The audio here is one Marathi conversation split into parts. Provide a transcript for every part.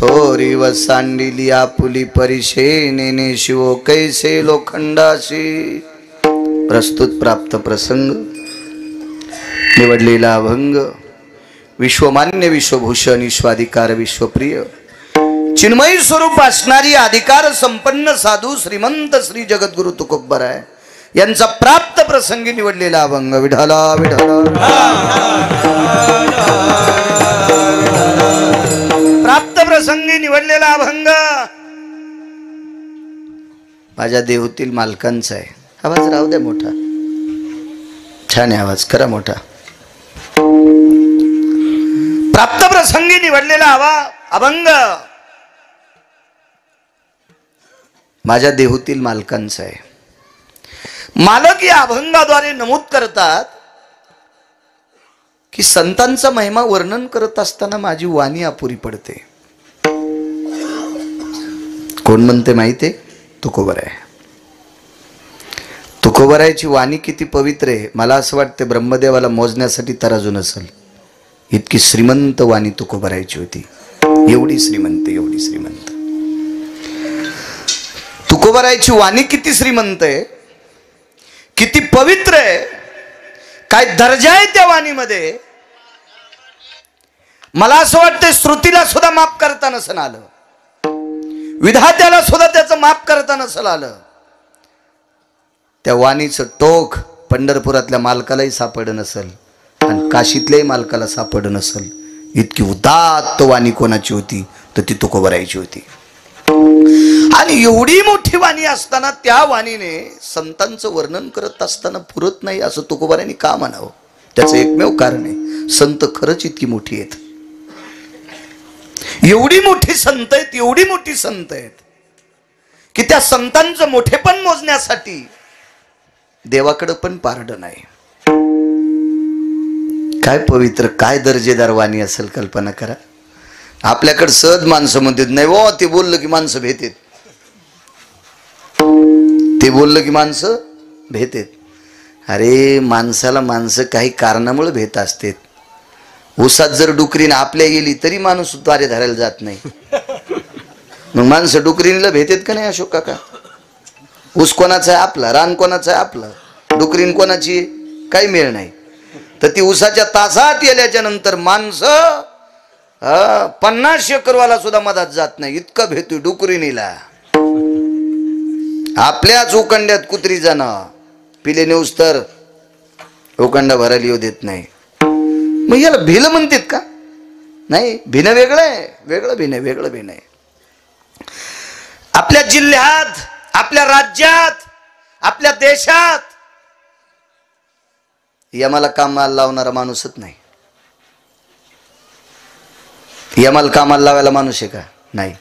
थोरी व सांडिली आपुली परिशे नेने शिवो कैसे लोखंडाशी। प्रस्तुत प्राप्त प्रसंग निवडलेला अभंग विश्वमान्य विश्वभूषण विश्वाधिकार विश्वप्रिय चिन्मयी स्वरूप असणारी अधिकार संपन्न साधू श्रीमंत श्री जगद्गुरु तुकोबराय यांचा प्राप्त प्रसंगी निवडलेला अभंग विठाला विठाला। प्राप्त प्रसंगी निवडलेला अभंग माझ्या देहूतील मालकांचा आहे। आवाज राहू द्या मोठा, छान आहे आवाज, करा मोठा। प्राप्त प्रसंगी निवडलेला अभंग माझ्या देहूतील मालकांचा आहे। मालक या अभंगाद्वारे नमूद करतात की संतांचा महिमा वर्णन करत असताना माझी वाणी अपुरी पडते। कोण म्हणते माहितीये? तुकोबराय। तुकोबरायची वाणी किती पवित्र आहे, मला असं वाटतं ब्रह्मदेवाला मोजण्यासाठी तराजू नसेल, इतकी श्रीमंत वाणी तुकोबरायची होती। एवढी श्रीमंत, एवढी श्रीमंत तुकोबरायची वाणी किती श्रीमंत आहे, किती पवित्र आहे, काय दर्जा आहे त्या वाणीमध्ये। मला असं वाटतं श्रुतीला सुद्धा माफ करता नसेल आलं, विधात्याला सुद्धा त्याचं माफ करता नसेल आलं। त्या वाणीचं टोक पंढरपुरातल्या मालकालाही सापडलं नसेल आणि काशीतल्याही मालकाला सापडलं नसेल। इतकी उदात्त वाणी कोणाची होती तर ती तुकोबरायची होती। आणि एवढी मोठी वाणी असताना त्या वाणीने संतांचं वर्णन करत असताना पुरत नाही असं तुकोबरायांनी का म्हणावं? त्याचं एकमेव कारण आहे, संत खरंच इतकी मोठी आहेत, एवढी मोठी संत आहेत, एवढी मोठी संत आहेत की त्या संतांचं मोठेपण मोजण्यासाठी देवाकडे पण पारडं नाही। काय पवित्र, काय दर्जेदार वाणी असेल, कल्पना करा। आपल्याकडे सहज माणसं म्हणतात नाही वो, ते बोललं की माणसं भेटेत, ते बोललं की माणसं भेटेत। अरे माणसाला माणसं काही कारणामुळे भेट असतात। उसात जर डुकरीने आपल्या गेली तरी माणूस द्वारे धरायला जात नाही, मग माणसं डुकरीला भेटेत का नाही अशोक काका? ऊस कोणाचा आहे? आपला. रान कोणाचं आहे? आपलं. डुकरीन कोणाची? काही मेळ नाही। तर ती उसाच्या तासात गेल्याच्या नंतर माणसं 50 एकरवाला सुद्धा मधात जात नाही, इतकं भेटू डुकरीनीला। आपल्याच उकंड्यात कुत्री जाणं पिले नेऊस तर उकंडा भरायला येऊ देत नाही। मग याला भिल म्हणतात का? नाही, भिनं वेगळं आहे, वेगळं भिन आहे, वेगळं भिन आहे। आपल्या जिल्ह्यात, आपल्या राज्यात, आपल्या देशात यमाला कामाला लावणारा माणूसच नाही। यमाला कामाला लावायला माणूस आहे का? नाही,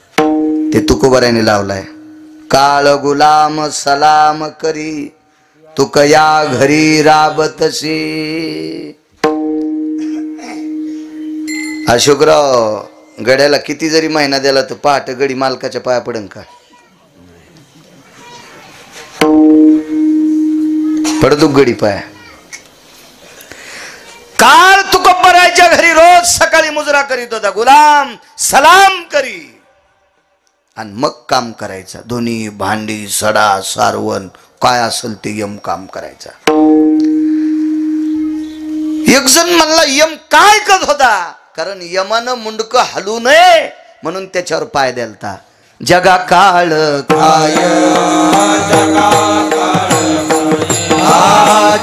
ते तुकोबरायाने लावलाय। काळ गुलाम सलाम करी तुक या घरी राबतशी। अशोकराव गड्याला किती जरी महिना दिला तर पहाटे गडी मालकाच्या पाया पडन का? पडतो गडी पाया। काळ तुकोबरायच्या घरी रोज सकाळी मुजरा करीत होता, गुलाम सलाम करी आणि मग काम करायचा। दोन्ही भांडी सडा सारवण काय असेल ते यम काम करायचा। एक जण म्हणला यम काय करत होता? कारण यमानं मुंडक हलू नये म्हणून त्याच्यावर पाय द्यालता। जगा काळ काय,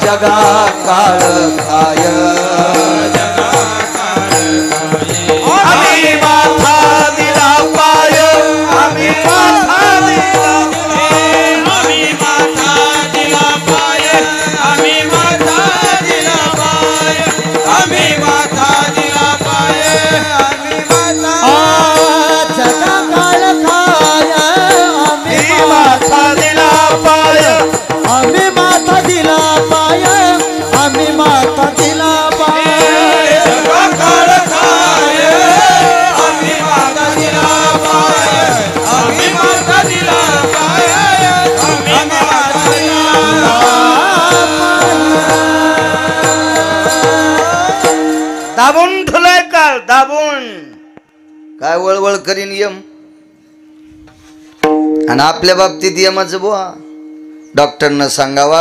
जगा काळ काय, आम्ही माथा दिला पाय, आम्ही माथा दिला, आम्ही माथा दिला पाय, आम्ही माथा दिला पाय, आम्ही माथा दिला पाय, आम्ही माथा, जगा काळ काय, आम्ही माथा दिला पाय, आम्ही माथा दिला पाय, आम्ही माथा दिला पाय, काय वळवळ करीन यम. आणि आपल्या बाबतीत यमाचं बुवा डॉक्टरनं सांगावा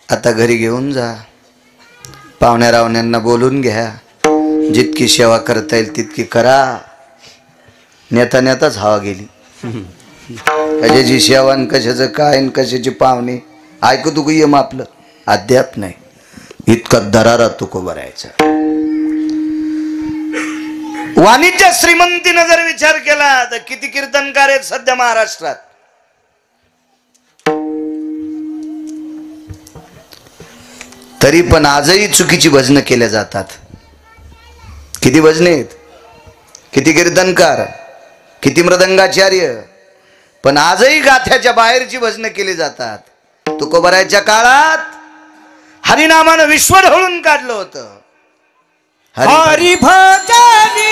आता घरी घेऊन जा, पाहुण्या रावण्यांना बोलून घ्या, जितकी सेवा करता येईल तितकी करा. नेता नेताच हवा गेली. कशाची सेवा न कशाचं काय न कशाची पाहुणे ऐकू तू यम आपलं अद्याप नाही. इतका दरारा तुको भरायचा. वाणिज्य श्रीमंतीनं जर विचार केला तर किती कीर्तनकार आहेत सध्या महाराष्ट्रात. तरी पण आजही चुकीची भजनं केल्या जातात. किती भजने आहेत, किती कीर्तनकार, किती मृदंगाचार्य, पण आजही गाथ्याच्या बाहेरची भजनं केली जातात. तुकोबरायच्या काळात हरिनामानं विश्व ढवळून काढलं होतं. हरि भजनी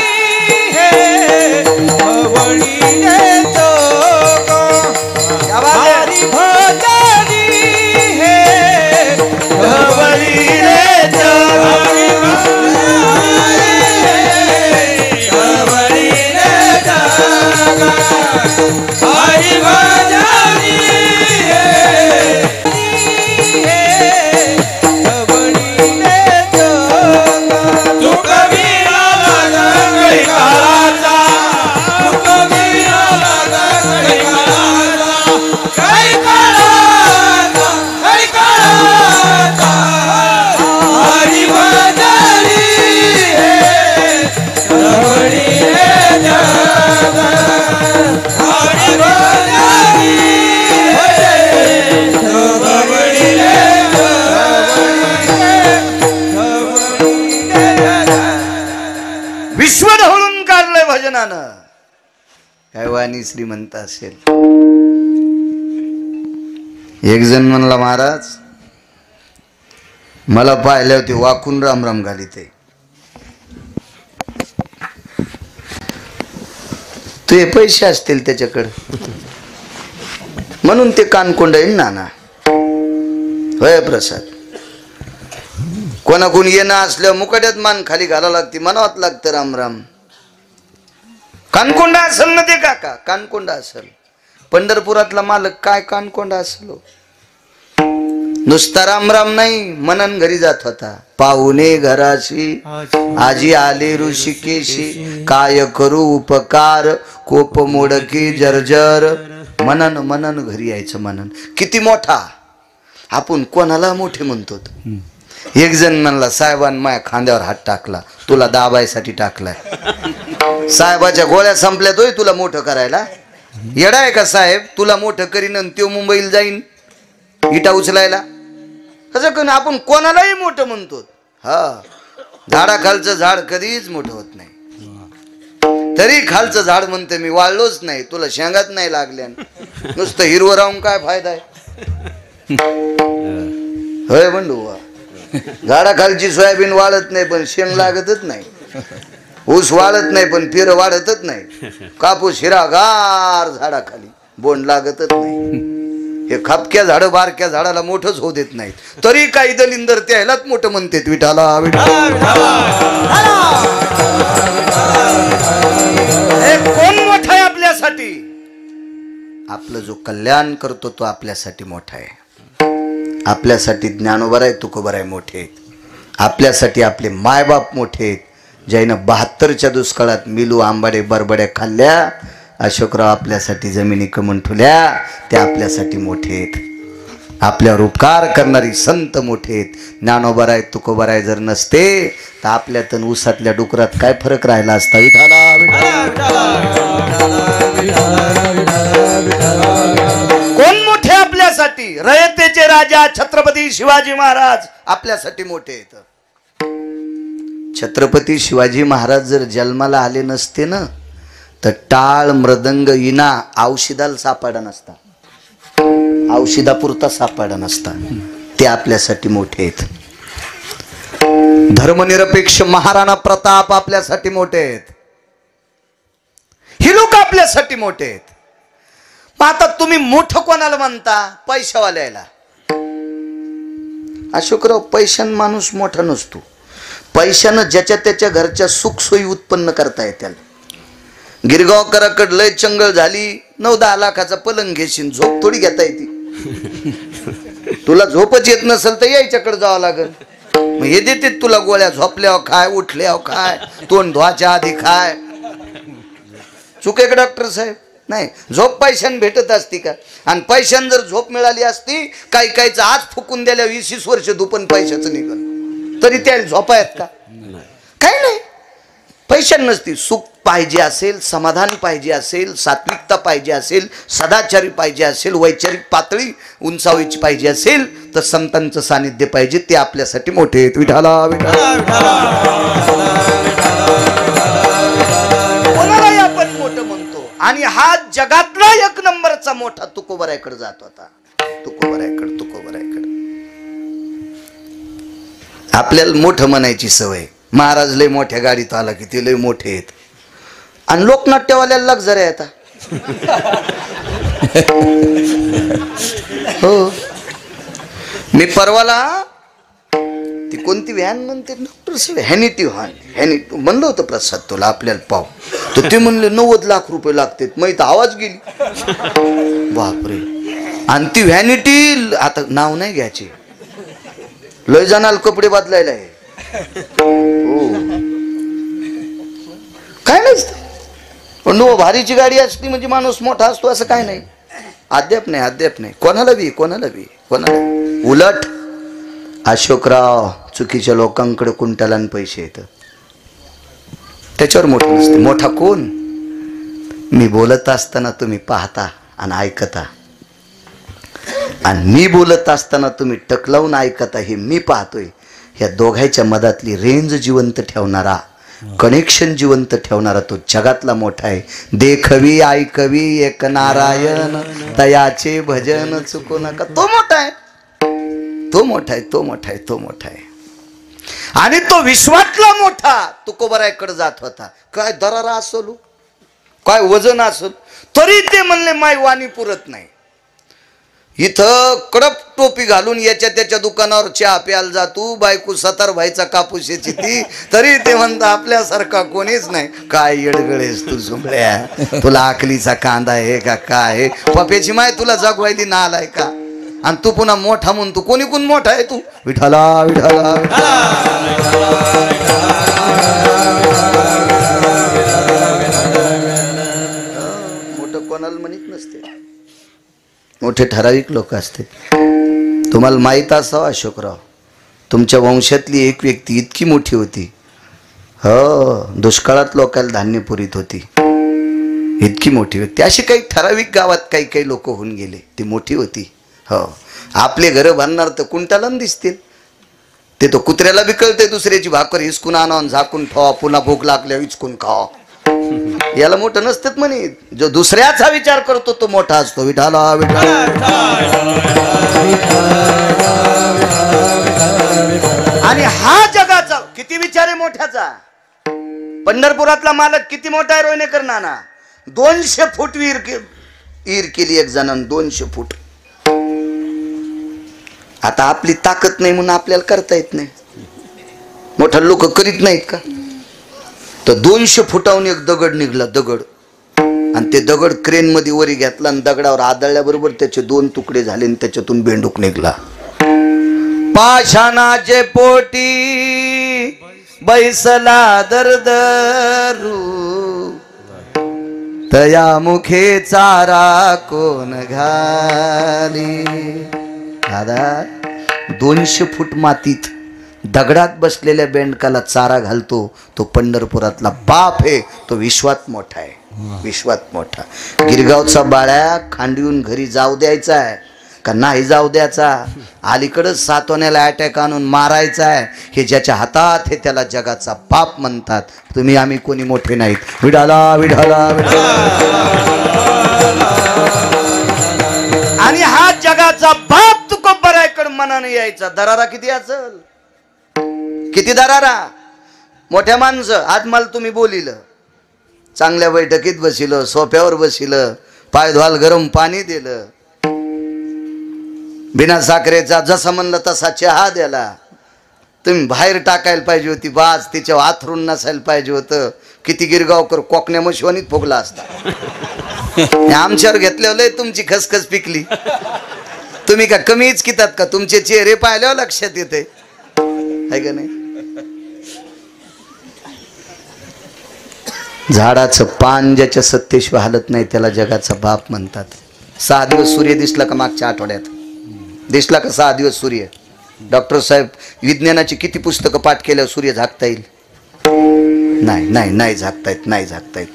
हे भवनी रे जोग, हरि भजनी हे भवनी रे जोग, भवनी रे जोग, हरि भजनी विश्व ढवळून काढलंय भजनानं. काय वाणी श्रीमंत असेल. एक जण म्हणला महाराज मला पाहिले होते वाकून राम राम घालीते. तुझे पैसे असतील त्याच्याकडे म्हणून ते कानकोंड येईल नाना. होय प्रसाद. कोणाकोण येणं असलं मुकाट्यात मान खाली घाला लागते, म्हणावत लागतं राम राम. कानकोंडा असेल ना ते काका, कानकोंडा असेल. पंढरपुरातला मालक काय कानकोंडा असलो. नुसता राम राम नाही, मनन घरी जात होता. पाहुणे घराशी आजी आले ऋषिकेशी, काय करू उपकार कोप मोडकी जर्जर. मनन मनन घरी यायचं. मनन किती मोठा. आपण कोणाला मोठे म्हणतो. एक जण म्हणला साहेबान माया खांद्यावर हात टाकला, तुला दाबायसाठी टाकलाय. साहेबाच्या गोळ्या संपल्यात होय तुला मोठं करायला. येडा आहे का साहेब, तुला मोठं करीन आणि तो मुंबईला जाईन इटा उचलायला. कसं करून आपण कोणालाही मोठं म्हणतो. हा, झाडाखालचं झाड कधीच मोठं होत नाही. तरी खालचं झाड म्हणते मी वाळलोच नाही, तुला शेंगात नाही लागल्या, नुसतं हिरवं राहून काय फायदा आहे. होय बंडू. झाडाखालची सोयाबीन वाढत नाही पण शेंग लागतच नाही. ऊस वाढत नाही पण पेर वाढतच नाही. कापूस हिरागार झाडाखाली बोंड लागतच नाही. हे खापक्या झाड बारक्या झाडाला मोठंच होऊ देत नाहीत. तरी काही दलिंदर त्यालाच मोठं म्हणतात. विठाला कोण मोठा आहे आपल्यासाठी. आपलं जो कल्याण करतो तो आपल्यासाठी मोठा आहे. आपल्यासाठी ज्ञानोबा आहे तुकोबा आहे मोठे आहेत. आपल्यासाठी आपले मायबाप मोठे आहेत. ज्यानं 72च्या दुष्काळात मिलू आंबाडे बरबड्या खाल्ल्या, अशोकराव आपल्यासाठी जमिनी कमून ठेवल्या, ते आपल्यासाठी मोठे आहेत. आपल्यावर उपकार करणारी संत मोठे आहेत. ज्ञानोबा आहे तुकोबा आहे जर नसते तर आपल्यात ऊसातल्या डुकरात काय फरक राहिला असता. कोण मोठे आपल्यासाठी. रयतेचे राजा छत्रपती शिवाजी महाराज आपल्यासाठी मोठे आहेत. छत्रपती शिवाजी महाराज जर जन्माला आले नसते ना तर टाळ मृदंग इना औषधाला सापडा नसता. औषधापुरता सापडा नसता. ते आपल्यासाठी मोठे आहेत. धर्मनिरपेक्ष महाराणा प्रताप आपल्यासाठी मोठे आहेत. ही लोक आपल्यासाठी मोठे आहेत. मग आता तुम्ही मोठं कोणाला म्हणता. पैशावाल्याला. अशोकराव पैशान माणूस मोठा नसतो. पैशानं ज्याच्या त्याच्या घरच्या सुखसोयी उत्पन्न करता येतील. गिरगावकराकडे लय चंगळ झाली, 9-10 लाखाचा पलंग घेशील, झोप थोडी घेता येते. तुला झोपच येत नसेल तर यायच्याकडे जावं लागल. मग हे देते तुला गोळ्या, झोपल्यावर खाय, उठल्यावर खाय, तोंड धुवाच्या आधी खाय. चुके का डॉक्टर साहेब? नाही. झोप पैशाने भेटत असती का? आणि पैशाने जर झोप मिळाली असती, काही काहीच आज फुकून द्याल्या 20 वर्ष दुपन पैशाचं निघल तरी त्या झोपा आहेत का? काही नाही. पैशाने नसती. सुख पाहिजे असेल, समाधान पाहिजे असेल, सात्विकता पाहिजे असेल, सदाचारी पाहिजे असेल, वैचारिक पातळी उंचावायची पाहिजे असेल तर संतांचं सानिध्य पाहिजे. ते आपल्यासाठी मोठे आहेत. विठाला विठाला कोणालाही आपण मोठं म्हणतो. आणि हा जगातला 1 नंबरचा मोठा तुकोबरायकडे जात होता. तुकोबरायकडे. आपल्याला मोठं म्हणायची सवय. महाराज लय मोठ्या गाडीत आला की ते लय मोठे आहेत. आणि लोकनाट्यवाल्याला लक्झरी येतात. हो. मी परवाला ती कोणती व्हॅन म्हणते, हॅनिटी व्हॅन, हॅनिटी म्हणलं होतं प्रसाद तुला आपल्याला पाव. तर ते म्हणले 90 लाख रुपये लागतात. मग तर आवाज गेली. बापरे. आणि ती व्हॅनिटी, आता नाव नाही घ्यायचे, लय जणाला कपडे बदलायला आहे. हो. काय नसतं. पण भारीची गाडी असती म्हणजे माणूस मोठा असतो असं काय नाही. अद्याप नाही. कोणाला बी. उलट अशोकराव चुकीच्या लोकांकडे कुंटालान पैसे येतात, त्याच्यावर मोठं नसते. मोठा कोण? मी बोलत असताना तुम्ही पाहता आणि ऐकता, आणि मी बोलत असताना तुम्ही टकलावून ऐकता, हे मी पाहतोय. ह्या दोघांच्या मधातली रेंज जिवंत ठेवणारा, कनेक्शन जिवंत ठेवणारा तो जगातला मोठा आहे. देखवी ऐकवी एक नारायण, तयाचे भजन चुकू नका. तो मोठा आहे. आणि तो विश्वातला मोठा तुकोबरायकडे जात होता. काय दरारा असलो, काय वजन असल, तरी ते म्हणले माय वाणी पुरत नाही. इथं कडक टोपी घालून याच्या त्याच्या दुकानावर चहा प्यायला जातो, बायको 7 भाईचा कापूस याची ती, तरी ते म्हणता आपल्यासारखा कोणीच नाही. काय येडगळेस तू झुंबड्या, तुला आकलीचा कांदा आहे का काय? पप्याची माय तुला जगवायली ना आलाय का? आणि तू पुन्हा मोठा म्हणतो. कोणी कोण मोठा आहे तू? विठाला विठाला. मोठं कोणाला म्हणत नसते. मोठे ठराविक लोक असते. तुम्हाला माहीत असावं अशोकराव, तुमच्या वंशातली एक व्यक्ती इतकी मोठी होती, हो, दुष्काळात लोकांना धान्य पुरीत होती. इतकी मोठी व्यक्ती. अशी काही ठराविक गावात काही लोक होऊन गेले. ती मोठी होती. हो. आपले घर बांधणार तर कुंटाला दिसतील. ते तो कुत्र्याला बी कळते दुसऱ्याची भाकर हिसकून आणून झाकून ठेवा, पुन्हा भूक लागल्या हिचकून खावा. याला मोठं नसतेच म्हणे. जो दुसऱ्याचा विचार करतो तो मोठा असतो. विठाला विठाला. आणि हा जगाचा किती विचार आहे मोठ्याचा. पंढरपुरातला मालक किती मोठा आहे रोयनेकर नाना. 200 फूट ईर केली एक जणांनी. 200 फूट. आता आपली ताकद नाही म्हणून आपल्याला करता येत नाही. मोठा लोक करीत नाहीत का? तर 200 फुटाहून एक दगड निघला. दगड. आणि ते दगड क्रेन मध्ये वरी घेतला आणि दगडावर आदळल्याबरोबर त्याचे 2 तुकडे झाले आणि त्याच्यातून बेंडूक निघला. पाषाणाचे पोटी बैसला दरदरू, तया मुखे चारा कोण घाली. दादा 200 फूट मातीत दगडात बसलेल्या बेंडकाला चारा घालतो तो पंढरपुरातला बाप आहे. तो विश्वात मोठा आहे. विश्वात मोठा. गिरगावचा बाळ्या खांडीहून घरी जाऊ द्यायचा आहे का नाही जाऊ द्यायचा, अलीकडं सातवण्याला अटॅक आणून मारायचा आहे, हे ज्याच्या हातात हे त्याला जगाचा बाप म्हणतात. तुम्ही आम्ही कोणी मोठे नाहीत. विडाला विडाला. आणि हा जगाचा बाप तुकोबरायकडे मनाने यायचा. दरारा किती असेल? किती दरारा. मोठ्या माणसं. आज मला तुम्ही बोलिलं, चांगल्या बैठकीत बसिलं, सोफ्यावर बसिलं, पाय धुवाल गरम पाणी दिलं, बिना साखरेचा जसं म्हणलं तसा चहा दिला, तुम्ही बाहेर टाकायला पाहिजे होती बाज, तिच्यावर आथरून नसायला पाहिजे होतं. किती गिरगावकर कोकण्या मशिवानीत फुगला असता. आमच्यावर घेतल्यावर लय तुमची खसखस पिकली. तुम्ही का कमीच कितात का? तुमचे चेहरे पाहिल्यावर लक्षात येते आहे का नाही. झाडाचं पान ज्याच्या सत्तेशिवाय हालत नाही त्याला जगाचा बाप म्हणतात. 6 दिवस सूर्य दिसला का? मागच्या आठवड्यात दिसला का 6 दिवस सूर्य? डॉक्टर साहेब विज्ञानाची किती पुस्तकं पाठ केल्यावर सूर्य झाकता येईल? नाही नाही नाही झाकता येत, नाही झाकता येत.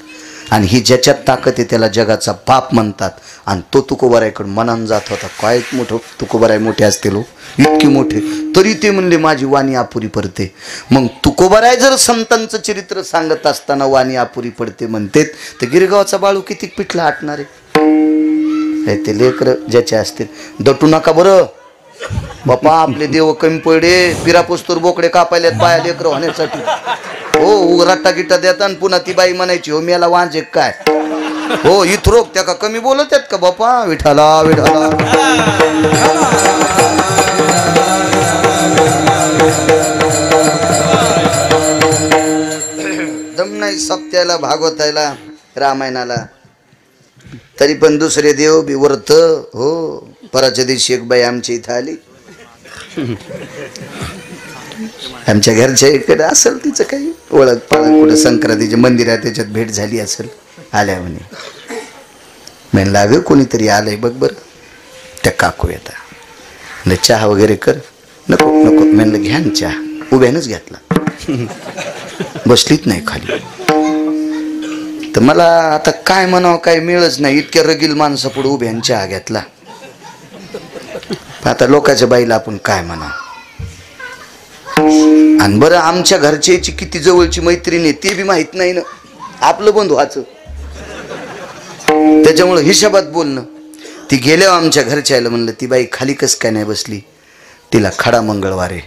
आणि ही ज्याच्यात ताकद आहे त्याला जगाचा बाप म्हणतात. आणि तो तुकोबारायकडे मनान जात होता. काय मोठं तुकोबाराय मोठे असतील, इतके मोठे, तरी ते म्हणले माझी वाणी अपुरी पडते. मग तुकोबाराय जर संतांचं चरित्र सांगत असताना वाणी अपुरी पडते म्हणते, तर गिरगावचा बाळू किती पिठला आटणार आहे. ते लेकर ज्याचे असतील दटू नका बरं बापा. आपले देव कमी पडे, पिरापुस्तूर बोकडे कापायलेत बाया लेकर होण्यासाठी. हो रट्टा गिट्टा देता आणि पुन्हा ती बाई म्हणायची हो मेला वांजे काय. हो इथरोक त्या का कमी बोलत आहेत का बापा. विठाला विठाला. दम नाही सप्त्याला भागवतायला रामायणाला, तरी पण दुसरे देव बी व्रत. हो पराच्या दिवशी एक बाई आमच्या इथं आली. आमच्या घरच्या इकडे असेल तिचं काही ओळख पाळख, कुठं संक्रांतीचे मंदिर आहे त्याच्यात भेट झाली असेल. आल्या म्हणे. म्हणलं अगं कोणीतरी आलंय बघ बरं. त्या काकू येता म्हणलं चहा वगैरे कर. नको नको म्हणलं घ्या ना चहा. उभ्यानंच घेतला, बसलीच नाही खाली. तर मला आता काय म्हणावं काय मिळच नाही. इतक्या रगील माणसं पुढे उभ्यान चहा घेतला. आता लोकांच्या बाईला आपण काय म्हणावं. आणि बरं आमच्या घरच्याची किती जवळची मैत्रीण आहे ते बी माहित नाही ना. आपलं बंधू व्हायचं त्याच्यामुळं हिशोबात बोलणं. ती गेल्यावर आमच्या घरच्या आलं म्हणलं ती बाई खाली कस काय नाही बसली. तिला खडा मंगळवार आहे.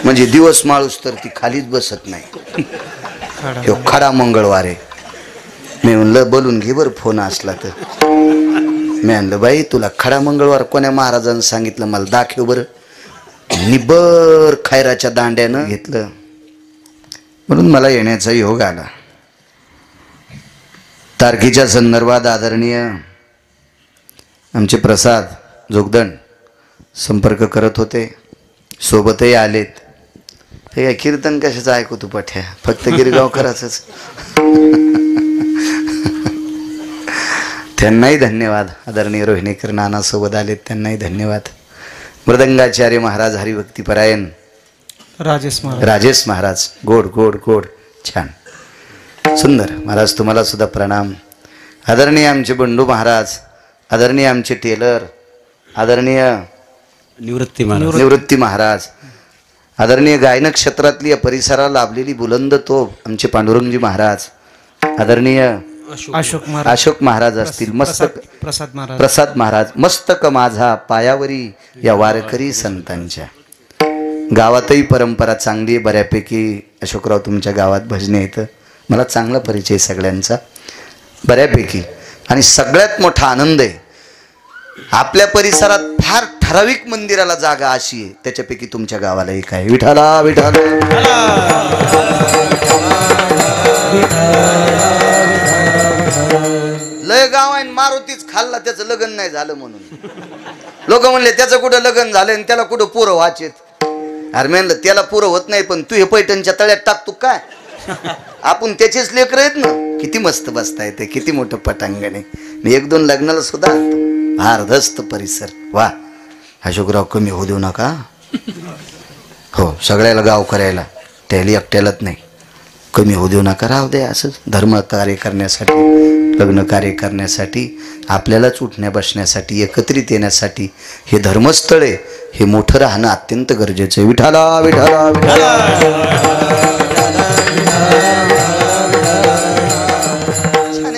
म्हणजे दिवस माळूस तर ती खालीच बसत नाही. खडा मंगळवार आहे. मी म्हणलं बोलून घे बरं फोन असला तर. मी म्हणलं बाई तुला खडा मंगळवार कोण्या महाराजांनी सांगितलं मला दाखव बरं. निबर खैराच्या दांड्यानं घेतलं म्हणून मला येण्याचा योग आला. तारखेच्या संदर्भात आदरणीय आमचे प्रसाद जोगदंड संपर्क करत होते, सोबतही आलेत. हे काय कीर्तन कशाचं ऐकू तू पठ्या, फक्त गिरगावकराचंच. त्यांनाही धन्यवाद. आदरणीय रोहिणीकर नाना सोबत आलेत त्यांनाही धन्यवाद. मृदंगाचार्य महाराज हरिभक्तीपरायण राजेश महाराज गोड गोड गोड छान सुंदर. महाराज तुम्हाला सुद्धा प्रणाम. आदरणीय आमचे बंडू महाराज, आदरणीय आमचे टेलर, आदरणीय निवृत्ती महाराज, आदरणीय गायन क्षेत्रातली या परिसराला लाभलेली बुलंद तोफ आमचे पांडुरंगजी महाराज, आदरणीय अशोक महाराज असतील, मस्तक प्रसाद महाराज, मस्तक माझा पायावरी या वारकरी संतांच्या. गावातही परंपरा चांगली आहे बऱ्यापैकी. अशोकराव तुमच्या गावात भजने येतं, मला चांगला परिचय सगळ्यांचा बऱ्यापैकी. आणि सगळ्यात मोठा आनंद आहे आपल्या परिसरात फार ठराविक मंदिराला जागा अशी आहे त्याच्यापैकी तुमच्या गावाला एक आहे. विठाला विठाला. लय गाव आहे मारुतीच खाल्ला त्याचं लग्न नाही झालं म्हणून लोक म्हणले त्याचं कुठं लग्न झालं आणि त्याला कुठं पोरं व्हायचेत. अरे म्हणलं त्याला पोरं होत नाही पण तू हे पैठणच्या तळ्यात टाकतो काय. आपण त्याचेच लेकर आहेत ना. किती मस्त बसता येते, किती मोठं पटांगण आहे. मी 1-2 लग्नाला सुद्धा भारदस्त परिसर. वा अशोकराव कमी होऊ देऊ नका. हो सगळ्याला गाव करायला, त्याला एकट्यालाच नाही. कमी होऊ देऊ नका, राहू दे असंच. धर्म कार्य करण्यासाठी, लग्न कार्य करण्यासाठी, आपल्यालाच उठण्या बसण्यासाठी, एकत्रित येण्यासाठी हे धर्मस्थळ आहे. हे मोठं राहणं अत्यंत गरजेचं आहे. विठाला विठाला विठाला.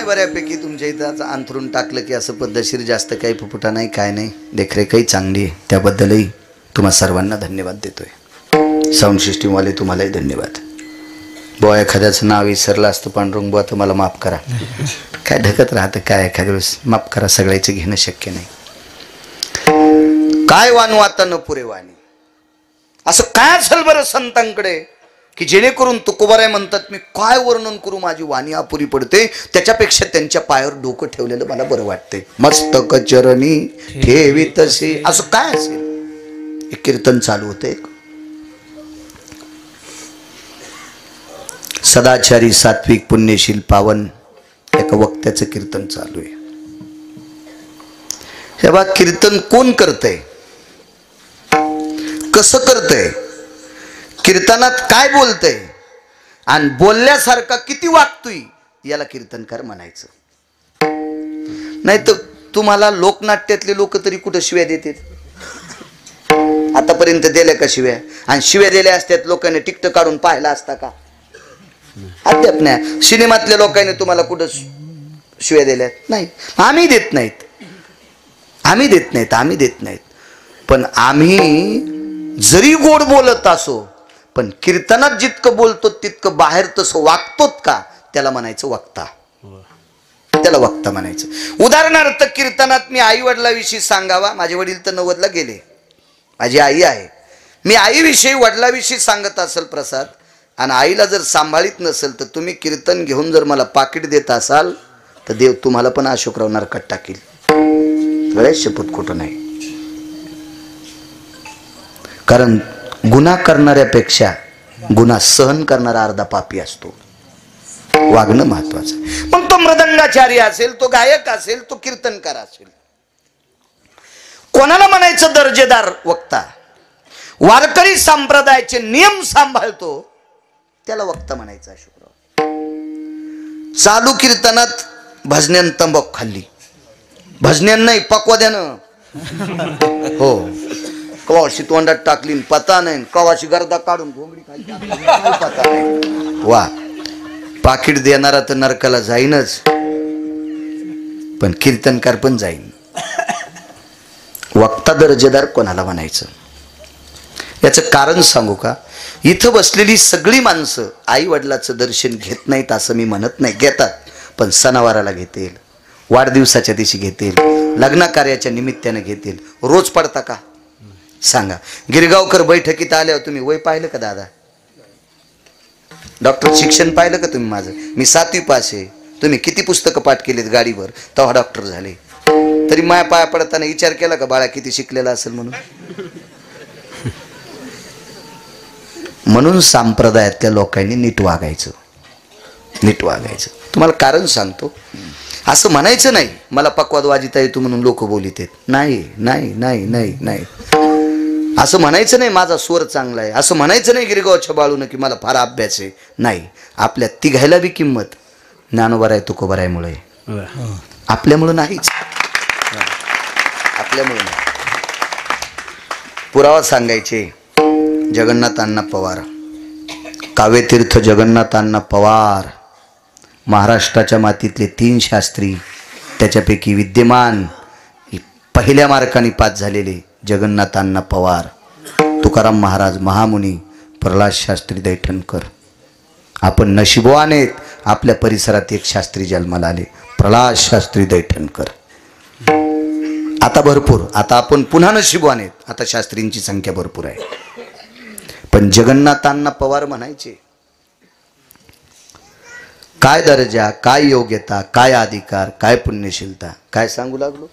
बऱ्यापैकी तुमच्या इथं अंथरून टाकलं की असं पद्धतशीर जास्त काही फुफुटा नाही, काय नाही. देखरेखही चांगली आहे, त्याबद्दलही तुम्हा सर्वांना धन्यवाद देतोय. साऊंड सिस्टीमवाले तुम्हालाही धन्यवाद. बुवा एखाद्याचं नाव विसरलं असतं पांडुरंग बुवा तर मला माफ करा. काय ढकत राहतं काय एखाद्या वेळेस, माफ करा. सगळ्याचं घेणं शक्य नाही. काय वानू आता न पुरे वाणी. असं काय असेल बरं संतांकडे की जेणेकरून तुकोबाराय म्हणतात मी काय वर्णन करू, माझी वाणी अपुरी पडते. त्याच्यापेक्षा त्यांच्या पायावर डोकं ठेवलेलं मला बरं वाटते. मस्तक चरणी ठेवी तसे. असं काय असेल. एक कीर्तन चालू होते. सदाचारी सात्विक पुण्यशील पावन एका वक्त्याचं कीर्तन चालू आहे. हे बा कीर्तन कोण करतंय, कसं करतंय, कीर्तनात काय बोलतंय आणि बोलल्यासारखा किती वागतोय, याला कीर्तनकार म्हणायचं. नाही तर तुम्हाला लोकनाट्यातले लोक तरी कुठं शिव्या देतात. आतापर्यंत दिल्या का शिव्या? आणि शिव्या दिल्या असत्यात लोकांनी टिकट काढून पाहिला असता का? अद्याप नाही. सिनेमातल्या लोकांनी तुम्हाला कुठं शिव्या दिल्यात? नाही. आम्ही देत नाहीत, आम्ही देत नाहीत, आम्ही देत नाहीत. पण आम्ही जरी गोड बोलत असो पण कीर्तनात जितकं बोलतो तितकं बाहेर तसं वागतोत का, त्याला म्हणायचं वक्ता. त्याला वक्ता म्हणायचं. उदाहरणार्थ कीर्तनात मी आई वडिलाविषयी सांगावा. माझे वडील तर 90ला गेले, माझी आई आहे. मी आईविषयी वडिलाविषयी सांगत असेल प्रसाद आणि आईला जर सांभाळीत नसेल तर तुम्ही कीर्तन घेऊन जर मला पाकिट देत असाल तर देव तुम्हाला पण अशोकराव नरकात टाकील. गळ्यात शपथ खोटं नाही. कारण गुन्हा करणाऱ्यापेक्षा गुन्हा सहन करणारा अर्धा पापी असतो. वागणं महत्वाचं. मग तो मृदंगाचार्य असेल, तो गायक असेल, तो कीर्तनकार असेल, कोणाला म्हणायचं दर्जेदार वक्ता? वारकरी संप्रदायाचे नियम सांभाळतो त्याला वक्ता म्हणायचं. अशोकराव चालू कीर्तनात भजन्यान तंबाखू खाल्ली, भजन्यान नाही पक्वाद्यानं. हो, कवाशी तोंडात टाकली पता नाही, कवाशी गर्दा काढून घोंगडी खाली पता नाही. वा, पाकिट देणारा तर नरकाला जाईनच, पण कीर्तनकार पण जाईन. वक्ता दर्जेदार कोणाला म्हणायचं? याचं कारण सांगू का? इथं बसलेली सगळी माणसं आई वडिलाचं दर्शन घेत नाहीत असं मी म्हणत नाही, घेतात. पण सणावाराला घेतील, वाढदिवसाच्या दिवशी घेतील, लग्न कार्याच्या निमित्ताने घेतील. रोज पडता का सांगा? गिरगावकर बैठकीत आल्यावर तुम्ही वय पाहिलं का दादा? डॉक्टर शिक्षण पाहिलं का तुम्ही? माझं मी 7वी पास आहे. तुम्ही किती पुस्तकं पाठ केलीत गाडीवर तेव्हा डॉक्टर झाले. तरी माया पाया पडताना विचार केला का बाळा किती शिकलेला असेल म्हणून? म्हणून संप्रदायातल्या लोकांनी नीट वागायचं, नीट वागायचं. तुम्हाला कारण सांगतो. असं म्हणायचं नाही मला पक्वाद वाजिता येतो म्हणून लोक बोलित आहेत. नाही नाही नाही नाही नाही असं म्हणायचं नाही माझा स्वर चांगला आहे. असं म्हणायचं नाही गिरगावच्या बाळून की मला फार अभ्यास आहे. नाही, आपल्या तिघायला बी किंमत ज्ञानोबराय तुकोबारायमुळे, आपल्यामुळं नाहीच. आपल्यामुळे नाही. पुरावा सांगायचे. जगन्नाथ अण्णा पवार, काव्यतीर्थ जगन्नाथ अण्णा पवार, महाराष्ट्राच्या मातीतले 3 शास्त्री, त्याच्यापैकी विद्यमान पहिल्या मार्काने पास झालेले जगन्नाथ अण्णा पवार, तुकाराम महाराज महामुनी, प्रल्हाद शास्त्री दैठणकर. आपण नशिबवान आहेत, आपल्या परिसरात एक शास्त्री जन्माला आले, प्रल्हाद शास्त्री दैठणकर. आता भरपूर, आता आपण पुन्हा नशिबवान आहेत, आता शास्त्रींची संख्या भरपूर आहे. पण जगन्नाथांना पवार म्हणायचे. काय दर्जा, काय योग्यता, काय अधिकार, काय पुण्यशीलता, काय सांगू लागलो.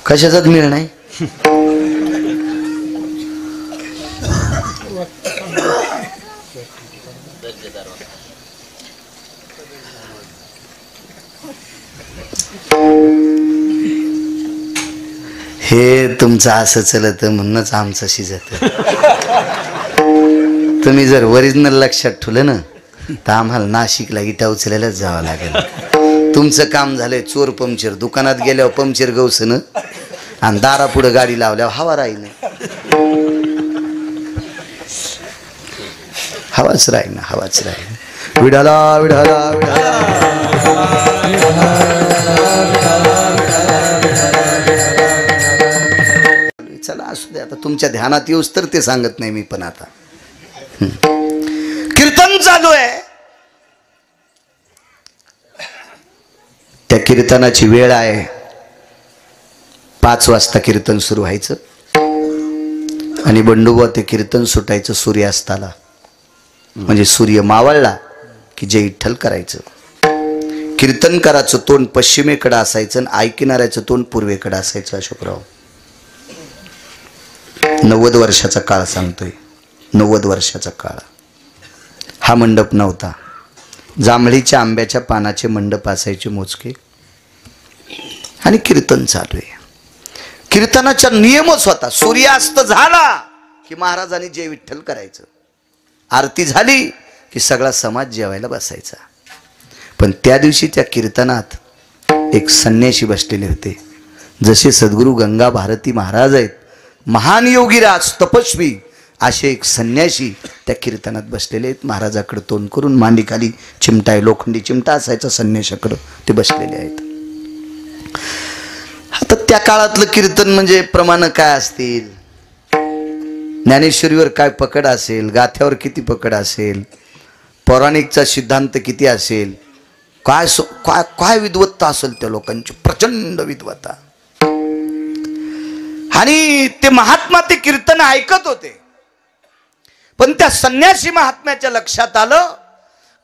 कशाचाच मिळ नाही. हे तुमचं असं चलत म्हणूनच आमचं शिजत. तुम्ही जर ओरिजिनल लक्षात ठेवलं ना तर आम्हाला नाशिकला इटा उचलायलाच जावं लागेल. तुमचं काम झालंय चोर पंक्चर. दुकानात गेल्यावर पंक्चर गवसनं आणि दारापुढं गाडी लावल्यावर हवा राहील नाही. हवाच राहील ना, हवाच राहील. विडाला विडाला चला असू दे. आता तुमच्या ध्यानात येऊस तर ते सांगत नाही मी. पण आता कीर्तन चालू आहे. कीर्तनाची वेळ आहे. 5 वाजता कीर्तन सुरू व्हायचं आणि बंडोबा ते कीर्तन सुटायचं सूर्यास्ताला. म्हणजे सूर्य मावळला की जय विठ्ठल करायचं. कीर्तनकाराचं तोंड पश्चिमेकडे असायचं आणि ऐकणाऱ्याचं तोंड पूर्वेकडे असायचं. अशोकराव 90 वर्षाचा काळ सांगतोय. 90 वर्षाचा काळ. हा मंडप नव्हता. जांभळीच्या आंब्याच्या पानाचे मंडप असायचे मोजके आणि कीर्तन चालू आहे. कीर्तनाचा नियमच होता. सूर्यास्त झाला की महाराजांनी जय विठ्ठल करायचं. आरती झाली की सगळा समाज जेवायला बसायचा. पण त्या दिवशी त्या कीर्तनात एक संन्यासी बसलेले होते. जसे सद्गुरू गंगा भारती महाराज आहेत, महान योगीराज तपस्वी, असे एक संन्यासी त्या कीर्तनात बसलेले आहेत. महाराजाकडे तोंड करून मांडीखाली चिमटा आहे, लोखंडी चिमटा असायचा संन्याशाकडं, ते बसलेले आहेत. आता त्या काळातलं कीर्तन म्हणजे प्रमाण काय असतील, ज्ञानेश्वरीवर काय पकड असेल, गाथ्यावर किती पकड असेल, पौराणिकचा सिद्धांत किती असेल, काय काय काय विद्वत्ता असेल त्या लोकांची, प्रचंड विद्वत्ता. आणि ते महात्मा ते कीर्तन ऐकत होते. पण त्या संन्यासी महात्म्याच्या लक्षात आलं,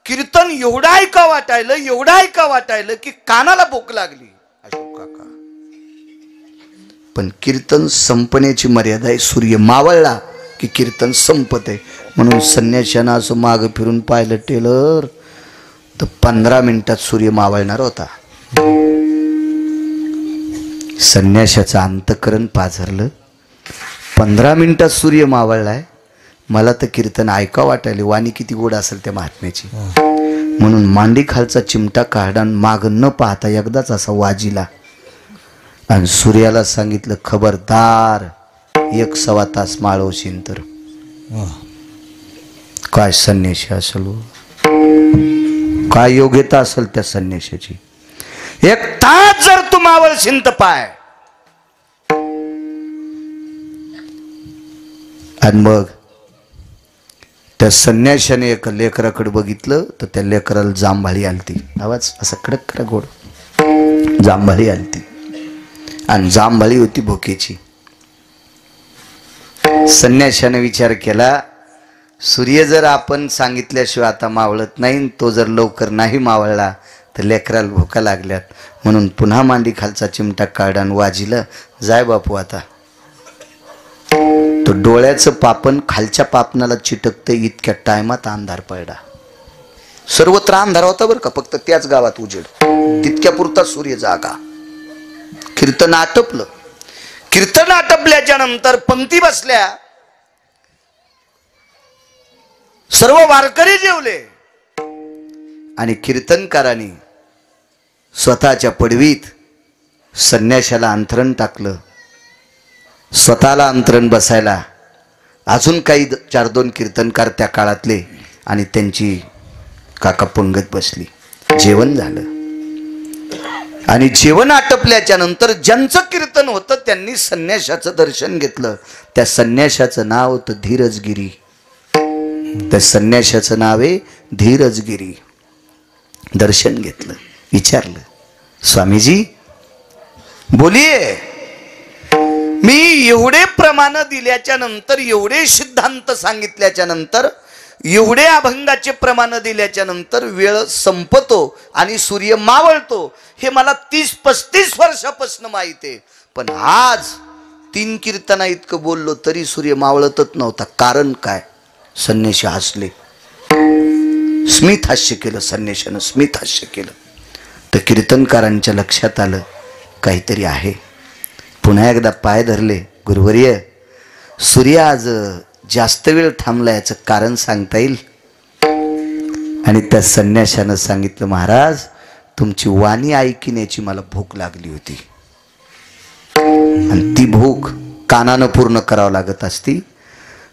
कीर्तन एवढं ऐका वाटायलं की कानाला भूक लागली. अशोक काका, पण कीर्तन संपण्याची मर्यादा आहे. सूर्य मावळला की कीर्तन संपत आहे. म्हणून संन्याशानं असं माग फिरून पाहिलं टेलर तर 15 मिनिटात सूर्य मावळणार होता. संन्याशाचं अंतःकरण पाझरलं. 15 मिनिटात सूर्य मावळलाय. मला तर कीर्तन ऐका वाटायले, वाणी किती गोड असेल त्या महात्म्याची. म्हणून मांडी खालचा चिमटा काढा, माग न पाहता एकदाच असा वाजिला आणि सूर्याला सांगितलं, खबरदार 1-1.25 तास माळवशीन तर. काय संन्याशी असेल, काय योग्यता असेल त्या संन्याशाची. 1 तास जर तू मावळशीन तर पाय. आणि मग त्या संन्याशाने एका लेकराकडे बघितलं तर त्या लेकराला जांभळी आलती. आवाज असा कडक कडक गोड. जांभळी आलती आणि जांभळी होती भुकेची. संन्याशाने विचार केला, सूर्य जर आपण सांगितल्याशिवाय आता मावळत नाही, तो जर लवकर नाही मावळला तर लेकराला भुका लागल्यात. म्हणून पुन्हा मांडी खालचा चिमटा काढून वाजिलं, जाय बापू आता. तो डोळ्याचं पापण खालच्या पापणाला चिटकते इतक्या टायमात अंधार पडला. सर्वत्र अंधार होता बरं का, फक्त त्याच गावात उजेड. तितक्या पुरता सूर्य जागा. कीर्तन आटपलं. कीर्तन आटपल्याच्या नंतर पंक्ती बसल्या. सर्व वारकरी जेवले आणि कीर्तनकारांनी स्वतःच्या पडवीत संन्याशाला अंथरण टाकलं. स्वतःला अंतरण बसायला अजून काही 4-2 कीर्तनकार त्या काळातले आणि त्यांची काका पंगत बसली. जेवण झालं आणि जेवण आटपल्याच्या नंतर ज्यांचं कीर्तन होतं त्यांनी संन्याशाचं दर्शन घेतलं. त्या संन्याशाचं नाव होतं धीरजगिरी. त्या संन्याशाचं नाव आहे धीरजगिरी. दर्शन घेतलं. विचारलं, स्वामीजी बोलिये, मी एवढे प्रमाण दिल्याच्या नंतर, एवढे सिद्धांत सांगितल्याच्या नंतर, एवढे अभंगाचे प्रमाण दिल्याच्या नंतर वेळ संपतो आणि सूर्य मावळतो हे मला 30-35 वर्षापासून माहित आहे. पण आज 3 कीर्तना इतकं बोललो तरी सूर्य मावळतच नव्हता. कारण काय? संन्याशी हसले. स्मित हास्य केलं संन्याशानं, स्मित हास्य केलं. तर कीर्तनकारांच्या लक्षात आलं काहीतरी आहे. पुन्हा एकदा पाय धरले. गुरुवर्य, सूर्य आज जास्त वेळ थांबला, याचं कारण सांगता येईल? आणि त्या संन्याशानं सांगितलं, महाराज तुमची वाणी ऐकण्याची मला भूक लागली होती आणि ती भूक कानानं पूर्ण करावं लागत असती.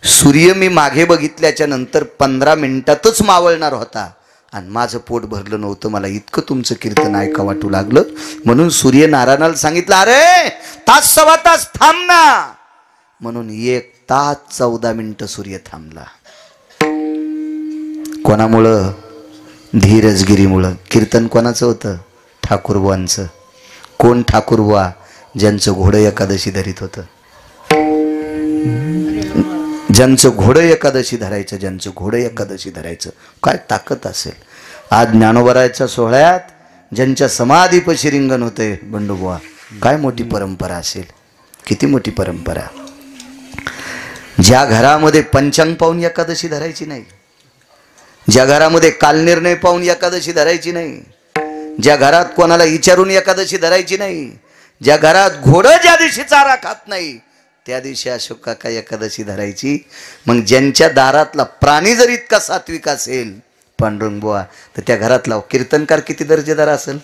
सूर्य मी मागे बघितल्याच्या नंतर 15 मिनिटातच मावळणार होता आणि माझं पोट भरलं नव्हतं. मला इतकं तुमचं कीर्तन ऐका वाटू लागलं. म्हणून सूर्य नारायणाला सांगितलं, अरे 1-1.25 तास थांब ना. म्हणून 1 तास 14 मिनिटं सूर्य थांबला. कोणामुळं? धीरजगिरीमुळं. कीर्तन कोणाचं होतं? ठाकूरबुवांचं. कोण ठाकूरबुवा? ज्यांचं घोडं एकादशी धरीत होतं, ज्यांचं घोडं एकादशी धरायचं, ज्यांचं घोडं एकादशी धरायचं. काय ताकद असेल. आज ज्ञानोबरायच्या सोहळ्यात ज्यांच्या समाधीपाशी रिंगण होते बंडूबुवा, काय मोठी परंपरा असेल, किती मोठी परंपरा. ज्या घरामध्ये पंचांग पाहून एकादशी धरायची नाही, ज्या घरामध्ये कालनिर्णय पाहून एकादशी धरायची नाही, ज्या घरात कोणाला विचारून एकादशी धरायची नाही, ज्या घरात घोडं ज्या दिवशी चारा खात नाही त्या दिवशी अशोक काका एकादशी धरायची. मग ज्यांच्या दारातला प्राणी जर इतका सात्विक असेल पांडुरंग बुवा, तर त्या घरातला कीर्तनकार किती दर्जेदार असेल.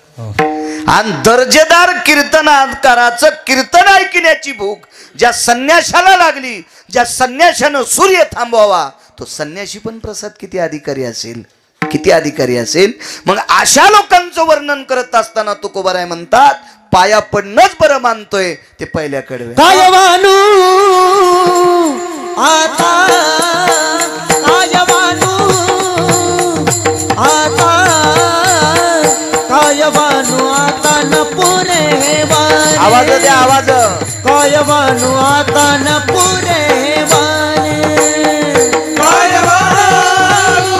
आणि दर्जेदार कीर्तनकाराचं कीर्तन ऐकण्याची भूक ज्या संन्याशाला लागली, ज्या संन्याशानं सूर्य थांबवावा, तो संन्याशी पण प्रसाद किती अधिकारी असेल, किती अधिकारी असेल. मग अशा लोकांचं वर्णन करत असताना तुकोबाराय म्हणतात, पाया पडणंच बरं मानतोय ते पहिल्याकडे. कायवानू आता, कायवानू आता, कायवानू आता न पुरे वाणी. आवाज द्या, आवाज. कायवानू आता न पुरे वाणी. कायवानू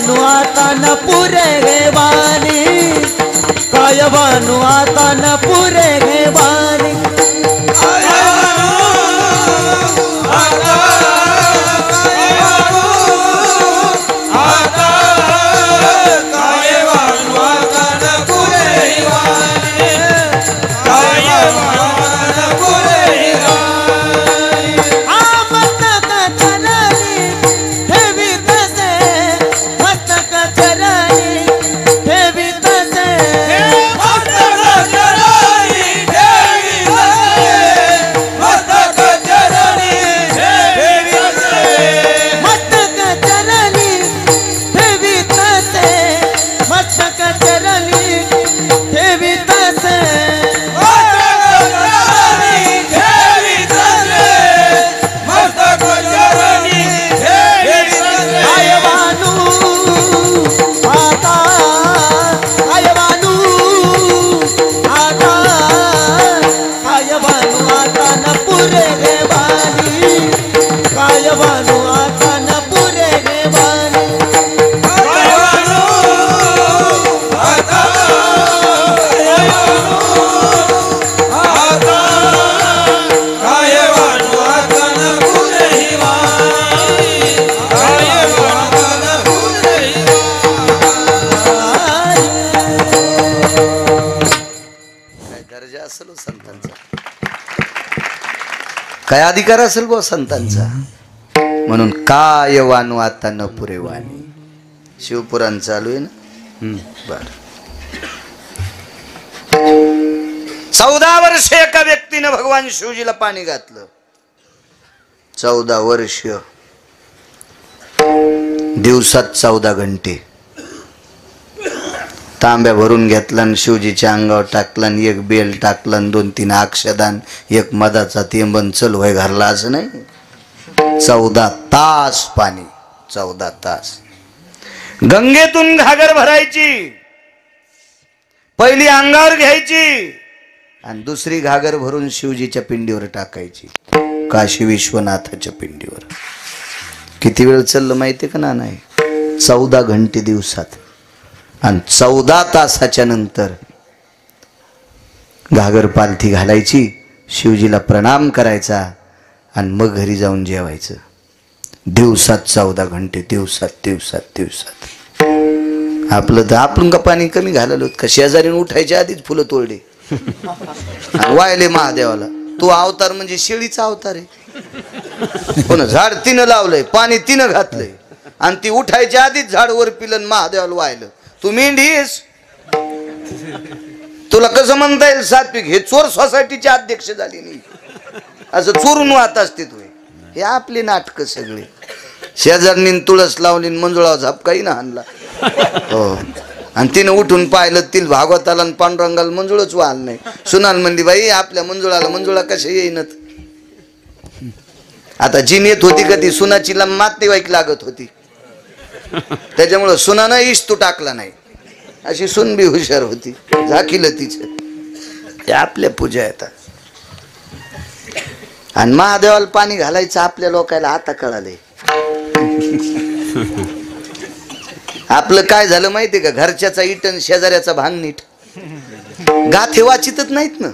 आता न पुरे वाणी. कायवानू आता न पुरे वाणी. काय अधिकार असेल बुवा संतांचा. म्हणून काय वानू आता न पुरे वाणी. शिवपुराण चालू आहे ना. बर. 14 वर्ष एका व्यक्तीनं भगवान शिवजीला पाणी घातलं. 14 वर्ष, दिवसात 14 घंटे. तांब्या भरून घेतला आणि शिवजीच्या अंगावर टाकला, एक बेल टाकला, 2-3 अक्षदान, एक मधाचा तेंबन चल वय घालला. असं नाही. 14 तास पाणी. 14 तास. गंगेतून घागर भरायची, पहिली अंगावर घ्यायची आणि दुसरी घागर भरून शिवजीच्या पिंडीवर टाकायची, काशी विश्वनाथाच्या पिंडीवर. किती वेळ चाललं माहितीये का ना? नाही, 14 घंटे दिवसात. आणि 14 तासाच्या नंतर घागर पालथी घालायची, शिवजीला प्रणाम करायचा आणि मग घरी जाऊन जेवायचं. दिवसात 14 घंटे. दिवसात. आपलं तर आपण का पाणी कमी घाललो का? शेजारीने उठायच्या आधीच फुलं तोडले वायले महादेवाला. तू अवतार म्हणजे शेळीचा अवतार आहे. कोण झाड तिनं लावलंय, पाणी तिनं घातलंय आणि ती उठायच्या आधीच झाड वर पिलं महादेवाला वाहिलं. तू मेंढीस. तुला कसं म्हणता येईल सात्विक? हे चोर सोसायटीचे अध्यक्ष झाले नाही. असं चोरून वाहत असते तू. हे आपली नाटकं सगळी. शेजारनी तुळस लावली मंजुळा झापकाही ना आणला. हो. आणि तिने उठून पाहिलं तिल भागवताला आणि पांडुरंगाला मंजुळच वाहल नाही. सुनाल म्हणली बाई आपल्या मंजुळाला मंजुळा कशा येईनत. आता जी नेत होती का ती सुनाची नातेवाईक लागत होती. त्याच्यामुळं सुनानं इस्तू टाकला नाही. अशी सुन बी हुशार होती. झाकीलं तिचं. हे आपल्या पूजा येतात. आणि महादेवाला पाणी घालायचं आपल्या लोकांना आता कळालंय. आपलं काय झालं माहितीये का, घरच्याचा इटन शेजाऱ्याचा भांग नीट. गाथे वाचितच नाहीत ना.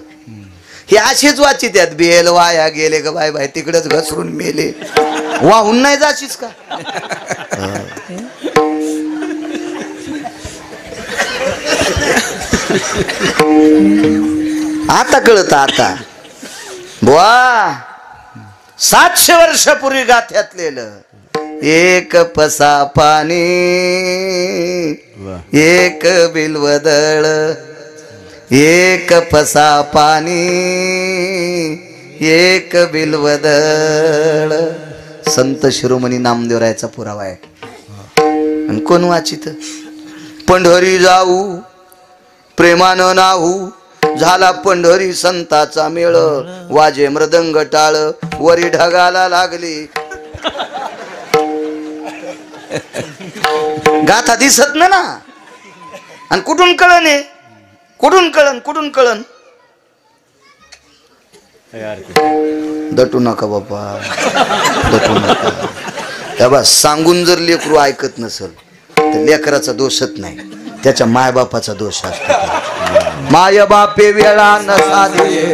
हे असेच वाचित आहेत. बेल वाया गेले ग बाय बाय तिकडेच घसरून मेले. वाहून नाही जाशीच का. आता कळत आता बुवा. 700 वर्षापूर्वी गाथ्यातलेलं. एक पसा पाणी एक बिलवदळ, एक पसा पाणी एक बिलवदळ. संत शिरोमणी नामदेवरायाचा पुरावा आहे. आणि कोण वाचित. पंढरी जाऊ प्रेमानं नाहू, झाला पंढरी संताचा मेळ. वाजे मृदंग टाळ वरी ढगाला लागली. गाथा दिसत ना. आणि कुठून कळण आहे. कुठून कळण कुठून कळण. दटू नका बाबा दटू नका. तेव्हा सांगून जर लेकरू ऐकत नसल तर लेकराचा दोषच नाही, त्याच्या मायबापाचा दोष असतो. माय बापे वेळा नसा दे,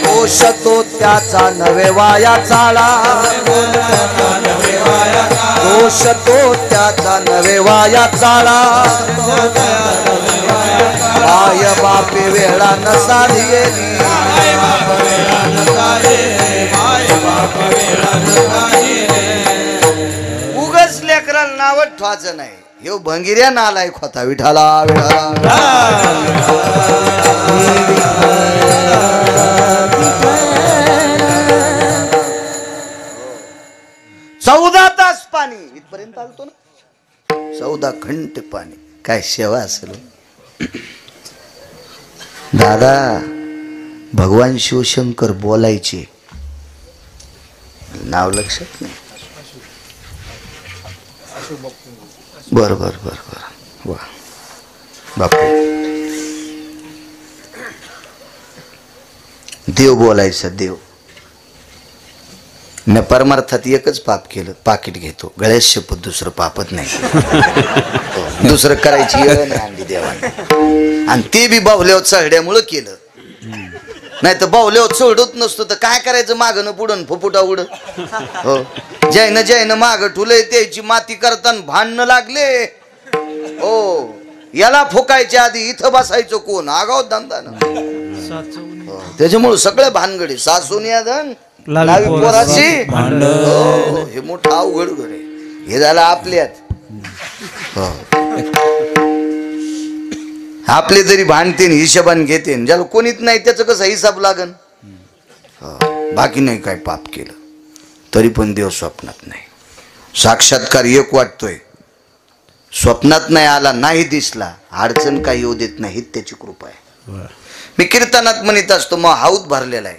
दोष तो त्याचा नवे वाया चाळा. दोष तो त्याचा नवे वाया चाळा. माय बापे वेळा नसा दिली. उगच लेकराला नावच ठेवायचं नाही. ह्यो भंगिऱ्या नालायक होता. विठाला विठाला 14 तास पाणी इथपर्यंत आलतो ना. 14 घंटे पाणी. काय सेवा असेल दादा. भगवान शिवशंकर बोलायचे. नाव लक्षात नाही. बर बर बर बर वा बापू. देव बोलायचा. देव मी परमार्थात एकच पाप केलं. पाकिट घेतो गळ्यात शपथ. दुसरं पापच नाही. दुसरं करायची वेळ नाही आणली देवाने. आणि ते बी बाहुल्यावर चढड्यामुळं केलं. नाही तर बाहुल्यावर चढत नसतो तर काय करायचं. मागणं पुढं फुफुटा उड. हो जैन जैन माग ठुले त्याची माती करताना भांडणं लागले. हो याला फुकायच्या आधी इथं बसायचं कोण. आगाव धंदानं. त्याच्यामुळे सगळे भानगडी. सासून या धन लावी पोराची. हे मोठं अवघड घडे. हे झालं आपल्यात. आपले तरी भांडते हिशोबान घेते. ज्याला कोणीच नाही त्याचं कसं हिसाब लागन. बाकी नाही काय पाप केलं तरी पण देव स्वप्नात नाही. साक्षात्कार एक वाटतोय. स्वप्नात नाही आला नाही दिसला अडचण काही येऊ देत नाही. त्याची कृपा आहे. मी कीर्तनात म्हणत असतो मग हाऊत भरलेला आहे.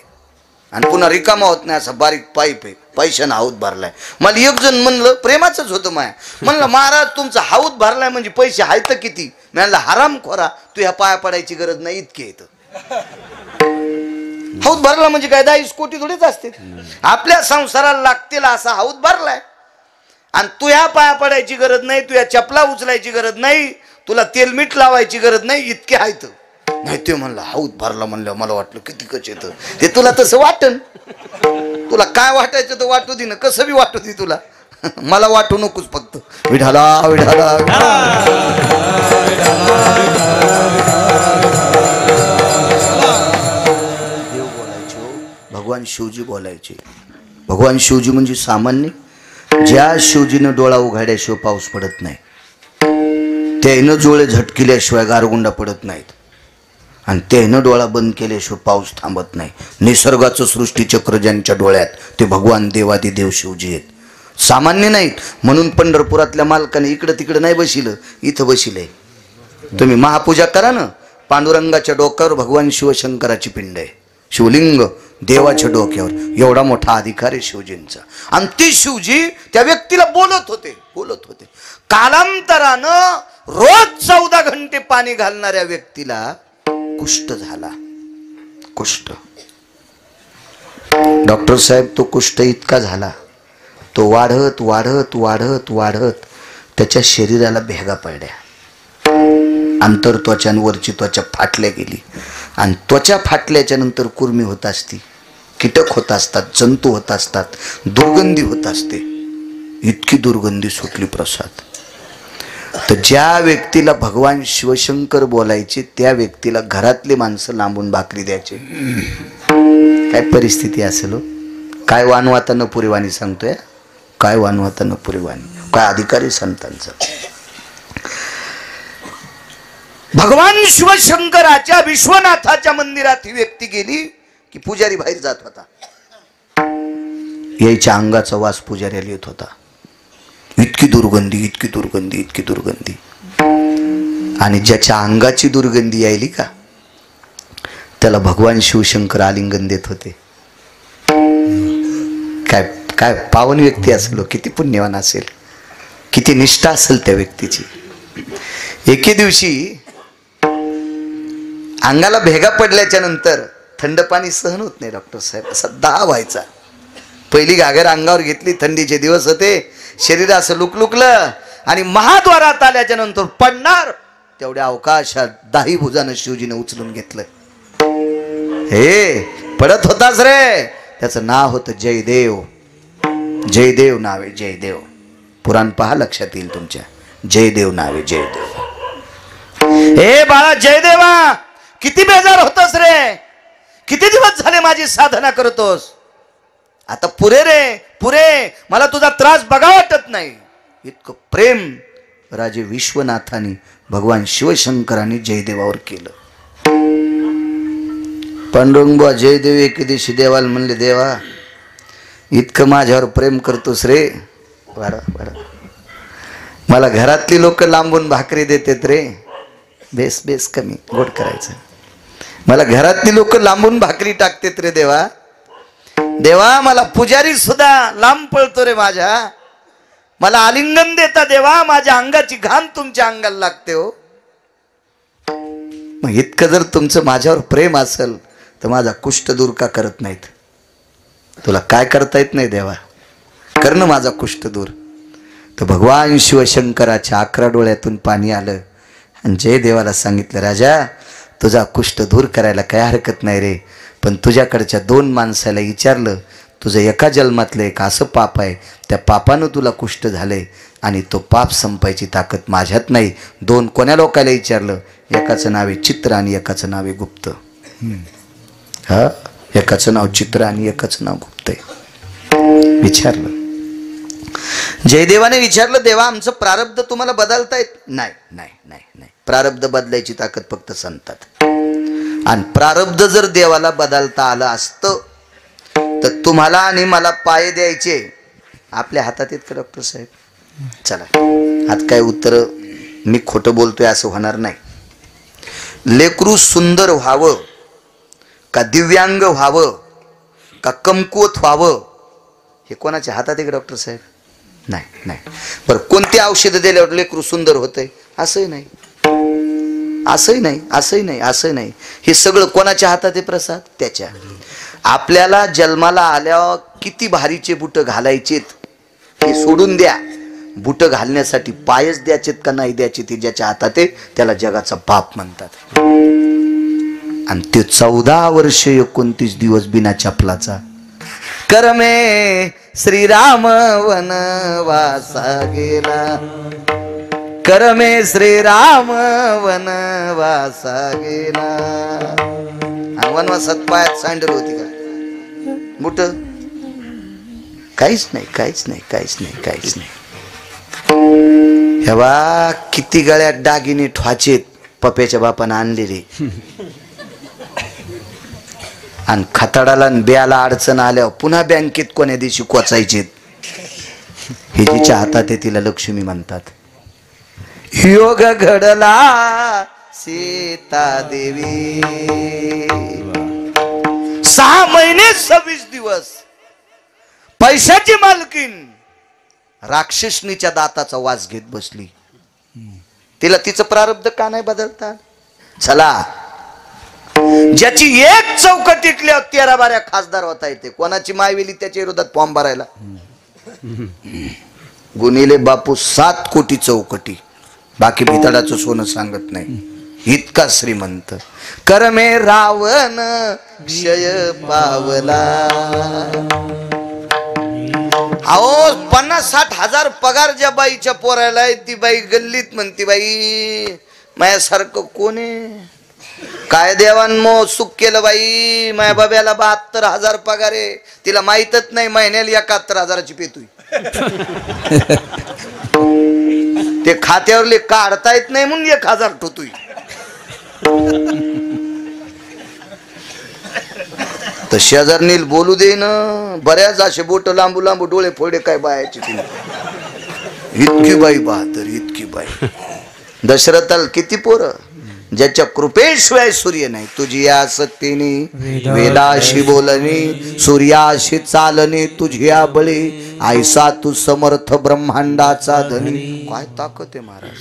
आणि पुन्हा रिकामा होत नाही. असा बारीक पाईप आहे. पैशानं हाऊत भरलाय. मला एक जण म्हणलं प्रेमाच होतं माया. म्हणलं महाराज तुमचा हाऊत भरलाय म्हणजे पैसे आहेत किती. मी म्हणलं हराम खोरा तू ह्या पाया पडायची गरज नाही इतके येतं. हाऊत भरला म्हणजे काय 10 कोटी थोडेच असते. आपल्या संसाराला लागतील असा हाऊत भरलाय. आणि तू ह्या पाया पडायची गरज नाही. तू या चपला उचलायची गरज नाही. तुला तेल मीठ लावायची गरज नाही. इतके आहेत. नाही ते म्हणलं हाऊत भरला म्हणलं मला वाटलं किती कच येतं. ते तुला तसं वाटन. तुला काय वाटायचं तर वाटू दे ना. कसं बी वाटू दे तुला. मला वाटू नकोस फक्त. विठाला विठाला देव बोलायचे. भगवान शिवजी बोलायचे. भगवान शिवजी म्हणजे सामान्य. ज्या शिवजीनं डोळा उघाड्याशिवाय पाऊस पडत नाही. त्यानं डोळे झटकिल्याशिवाय गारगुंडा पडत नाहीत. आणि त्यानं डोळा बंद केल्याशिवाय पाऊस थांबत नाही. निसर्गाचं सृष्टीचक्र ज्यांच्या डोळ्यात ते भगवान देवादी देव शिवजी आहेत, सामान्य नाहीत. म्हणून पंढरपुरातल्या मालकाने इकडं तिकडं नाही बसिलं, इथं बसिलंय. तुम्ही महापूजा करा ना, पांडुरंगाच्या डोक्यावर भगवान शिवशंकराची पिंड आहे, शिवलिंग देवाच्या डोक्यावर. एवढा मोठा अधिकार आहे शिवजींचा. आणि ते शिवजी त्या व्यक्तीला बोलत होते. कालांतरानं रोज 14 घंटे पाणी घालणाऱ्या व्यक्तीला कुष्ठ झाला. कुष्ठ. डॉक्टर साहेब, तो कुष्ठ इतका झाला, तो वाढत वाढत वाढत वाढत त्याच्या शरीराला भेगा पडल्या. अंतर त्वचा आणि वरची त्वचा फाटल्या गेली. आणि त्वचा फाटल्याच्या नंतर कुर्मी होत असती, कीटक होत असतात, जंतू होत असतात, दुर्गंधी होत असते. इतकी दुर्गंधी सुटली प्रसाद. तर ज्या व्यक्तीला भगवान शिवशंकर बोलायचे त्या व्यक्तीला घरातली माणसं लांबून भाकरी द्यायचे. काय परिस्थिती असेल हो? काय वानवाता नपुरीवाणी सांगतोय, काय वानवाता नपुरीवाणी, काय अधिकारी संतांचा. भगवान शिवशंकराच्या विश्वनाथाच्या मंदिरात ही व्यक्ती गेली की पुजारी बाहेर जात होता. यायच्या अंगाचा वास पुजाऱ्याला येत होता. इतकी दुर्गंधी, इतकी दुर्गंधी, इतकी दुर्गंधी. आणि ज्याच्या अंगाची दुर्गंधी यायली का त्याला भगवान शिवशंकर आलिंगन देत होते. काय काय पावन व्यक्ती असेल, किती पुण्यवान असेल, किती निष्ठा असेल त्या व्यक्तीची. एके दिवशी अंगाला भेगा पडल्याच्या नंतर थंड पाणी सहन होत नाही डॉक्टर साहेब, असा दाह व्हायचा. पहिली घागर अंगावर घेतली, थंडीचे दिवस होते, शरीर असं लुकलुकलं आणि महाद्वारात आल्याच्या नंतर पडणार तेवढ्या अवकाशात दाही भुजानं शिवजीने उचलून घेतलं. हे पडत होताच रे, त्याचं नाव होतं जयदेव. जयदेव नाव आहे, जयदेव. पुराण पहा, लक्षात येईल तुमच्या. जयदेव नाव आहे, जयदेव. हे बाळा जयदेवा, किती बेजार होतोस रे, किती दिवस झाले माझी साधना करतोस, आता पुरे रे पुरे, मला तुझा त्रास बघा वाटत नाही. इतकं प्रेम राजे विश्वनाथाने भगवान शिवशंकरांनी जयदेवावर केलं. पांडुरंग जयदेव एके दिवशी देवाला म्हणले, देवा इतकं माझ्यावर प्रेम करतोस रे, मला घरातली लोक लांबून भाकरी देतात रे, बेस बेस कमी गोड करायचं, मला घरातली लोक लांबून भाकरी टाकतात रे देवा. देवा मला पुजारी सुद्धा लांब पळतो रे माझ्या, मला आलिंगन देता देवा, माझ्या अंगाची घाम तुमच्या अंगाला लागते हो. मग इतकं जर तुमचं माझ्यावर प्रेम असेल तर माझा कुष्ठ दूर का करत नाहीत? तुला काय करता येत नाही देवा, कर ना माझा कुष्ठ दूर. तर भगवान शिवशंकराच्या 11 डोळ्यातून पाणी आलं आणि जयदेवाला सांगितलं, राजा तुझा कुष्ठ दूर करायला काय हरकत नाही रे, पण तुझ्याकडच्या 2 माणसाला विचारलं, तुझं एका जन्मातलं एक असं पाप आहे, त्या पापानं तुला कुष्ठ झालंय आणि तो पाप संपायची ताकद माझ्यात नाही. 2 कोण्या लोकांना विचारलं, एकाचं नाव आहे चित्र आणि एकाचं नाव आहे गुप्त. हा, एकाचं नाव चित्र आणि एकाचं नाव गुप्त आहे. विचारलं, जयदेवाने विचारलं, देवा आमचं प्रारब्ध तुम्हाला बदलता येत नाही? नाही नाही नाही, प्रारब्ध बदलायची ताकद फक्त संतात. आणि प्रारब्ध जर देवाला बदलता आलं असतं तर तुम्हाला आणि मला पाय द्यायचे आपल्या हातात आहेत का डॉक्टर साहेब? चला, आज काय उत्तर मी खोटं बोलतोय असं होणार नाही. लेकरू सुंदर व्हावं का दिव्यांग व्हावं का कमकुवत व्हावं हे कोणाच्या हातात आहे का डॉक्टर साहेब? नाही नाही. बरं, कोणती औषधं दिल्यावर लेकरू सुंदर होतंय? असंही नाही, असंही नाही, असंही नाही, असं नाही. हे सगळं कोणाच्या हातात आहे प्रसाद? त्याच्या. आपल्याला जन्माला आल्यावर किती भारीचे बुट घालायचेत हे सोडून द्या, बुट घालण्यासाठी पायच द्यायचेत का नाही द्यायचे ते ज्याच्या हातात आहे त्याला जगाचा बाप म्हणतात. आणि ते 14 वर्ष 29 दिवस बिना चपलाचा. करमे श्रीराम वनवासा गेला, करमे श्रीराम वनवासा गेला. वनवासात पायात सँडल होती का? बुट? काहीच नाही, काहीच नाही, काहीच नाही, काहीच नाही. हे बा किती गळ्यात दागिने ठवाचेत पप्याच्या बापानं आणलेले. आणि खताडाला आणि ब्याला अडचण आल्यावर पुन्हा बँकेत कोण्या दिवशी कोचायचे हे जिच्या हातात आहे तिला लक्ष्मी म्हणतात. योग घडला सीता देवी 6 महिने 26 दिवस पैशाची मालकीन राक्षसनीच्या दाताचा वास घेत बसली. तिला तिचं प्रारब्ध का नाही बदलता? चला, ज्याची एक चौकटीतल्या 13-12 खासदार होता येते, कोणाची मायवेली त्याच्या विरोधात फॉर्म भरायला. गुणिले बापू 7 कोटी चौकटी, बाकी भितडाचं सोनं सांगत नाही. इतका श्रीमंत. करमे रावण क्षय पावला. अहो 50-60 हजार पगार ज्या बाईच्या पोरायला आहे, ती बाई गल्लीत म्हणती, बाई माझ्यासारखं कोण आहे? काय देवान सुख केलं बाई, माझ्या बाब्याला 72,000 पगार आहे. तिला माहीतच नाही महिन्याला 71,000ची पेतोय. ते खात्यावरले काढता येत नाही म्हणून 1,000 ठोतोय. तर शेजारनील बोलू दे ना, बऱ्याच असे बोट लांबू लांबू डोळे फोडे काय बायाची. इतकी बाई बहादर, इतकी बाई. दशरथाला किती पोरं, ज्याच्या कृपेशिवाय सूर्य नाही. तुझी या सत्तेने वेदाशी बोलणे, सूर्याशी चालणे, तुझी या बळी ऐसा तू समर्थ ब्रह्मांडाचा धनी. काय ताकद आहे महाराज.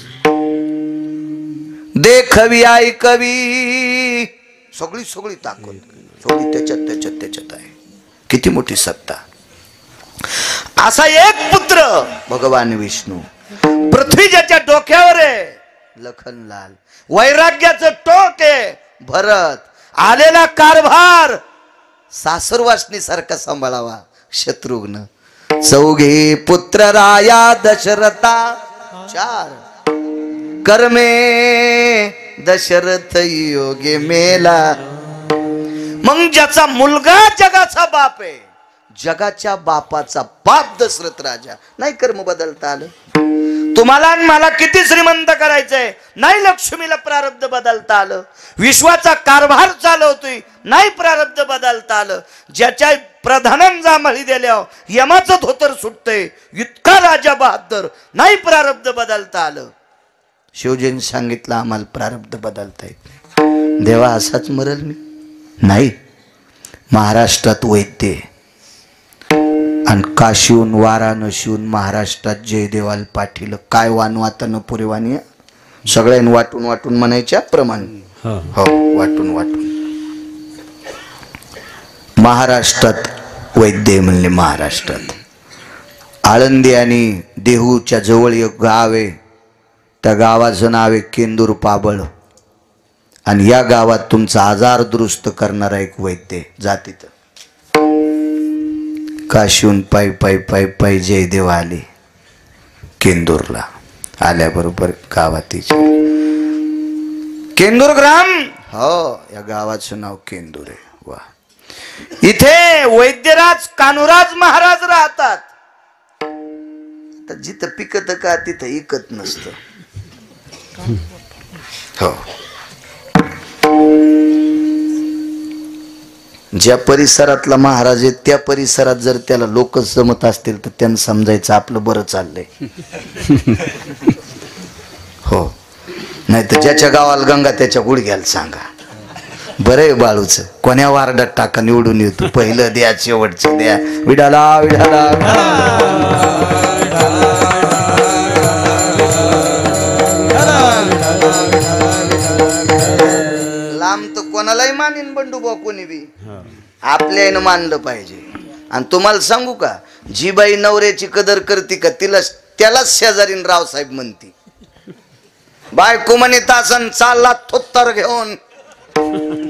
देखवी ऐकवी सगळी सगळी ताकद, सगळी त्याच्यात आहे. किती मोठी सत्ता. असा एक पुत्र भगवान विष्णू. पृथ्वी ज्याच्या डोक्यावर आहे लखनलाल. वैराग्याचं टोक आहे भरत. आलेला कारभार सासुरवासनी सारखा सांभाळावा शत्रुघ्न. 4 पुत्र राया दशरथा 4 कर्मे दशरथ योगे मेला. मग ज्याचा मुलगा जगाचा बाप आहे, जगाच्या बापाचा बाप दशरथ राजा. नाही कर्म बदलता आलं. तुम्हाला आणि मला किती श्रीमंत करायचंय, नाही लक्ष्मीला प्रारब्ध बदलता आलं. विश्वाचा कारभार चालवतोय, नाही प्रारब्ध बदलता आलं. ज्याच्या प्रधानांचा मळी दिल्यावर यमाचं धोतर सुटतंय, इतका राजा बहादर, नाही प्रारब्ध बदलता आलं. शिवजीने सांगितलं आम्हाला प्रारब्ध बदलता येत. देवा असाच मरल मी? नाही. महाराष्ट्रात वैद्य आणि काशीहून वाराणसीहून महाराष्ट्रात जयदेवाल पाठील. काय वानवातानं पुरेवानी सगळ्यांनी वाटून वाटून म्हणायच्या प्रमाणे. हो, वाटून वाटून महाराष्ट्रात वैद्य म्हणले. महाराष्ट्रात आळंदी आणि देहूच्या जवळ एक गाव आहे, त्या गावाचं नाव आहे केंदूर पाबळ. आणि या गावात तुमचा आजार दुरुस्त करणारा एक वैद्य जातीत. काशीहून पायी पायी पायी पायी जयदेव आले केंदूरला. आल्याबरोबर गावात केंदूर ग्राम. हो, या गावाचं नाव केंदूर आहे. वा. इथे वैद्यराज कान्होराज महाराज राहतात. तर जिथं पिकत का तिथं इकत नसतं. हो. ज्या परिसरातला महाराज आहे त्या परिसरात जर त्याला लोक जमत असतील तर त्यांना समजायचं आपलं बरं चाललंय. हो. नाही तर ज्याच्या गावाला गंगा त्याच्या गुडघ्याला सांगा. बरं आहे बाळूच, कोण्या वार्डात टाका निवडून येतो. पहिलं द्या, शेवटचं द्या. विडाला विडाला. लांब तर कोणालाही मानीन बंडूबा कोणी बी, आपल्यानं मानलं पाहिजे. आणि तुम्हाला सांगू का, जी बाई नवऱ्याची कदर करते का तिला त्यालाच शेजारीन रावसाहेब म्हणती. बायको म्हणे तासन चालला थोत्तर घेऊन.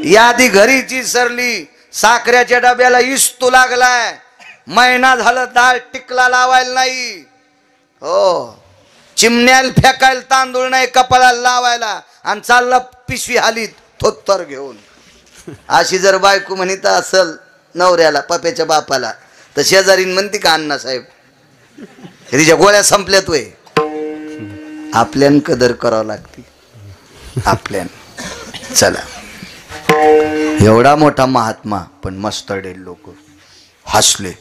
यादी घरीची सरली, साखऱ्याच्या डब्याला इस्तू लागलाय. महिना झालं डाळ टिकला लावायला नाही. हो. चिमण्याला फेकायला तांदूळ नाही कपाळाला लावायला, आणि चालला पिशवी हालीत थोत्तर घेऊन. अशी जर बायको म्हणत असल नवऱ्याला, पप्याच्या बापाला, तर शेजारीन म्हणते का अण्णासाहेब तिच्या गोळ्या संपल्यात वय. आपल्यान कदर करावं लागते आपल्यान. चला. एवढा मोठा महात्मा पण मस्तडे लोक हसले.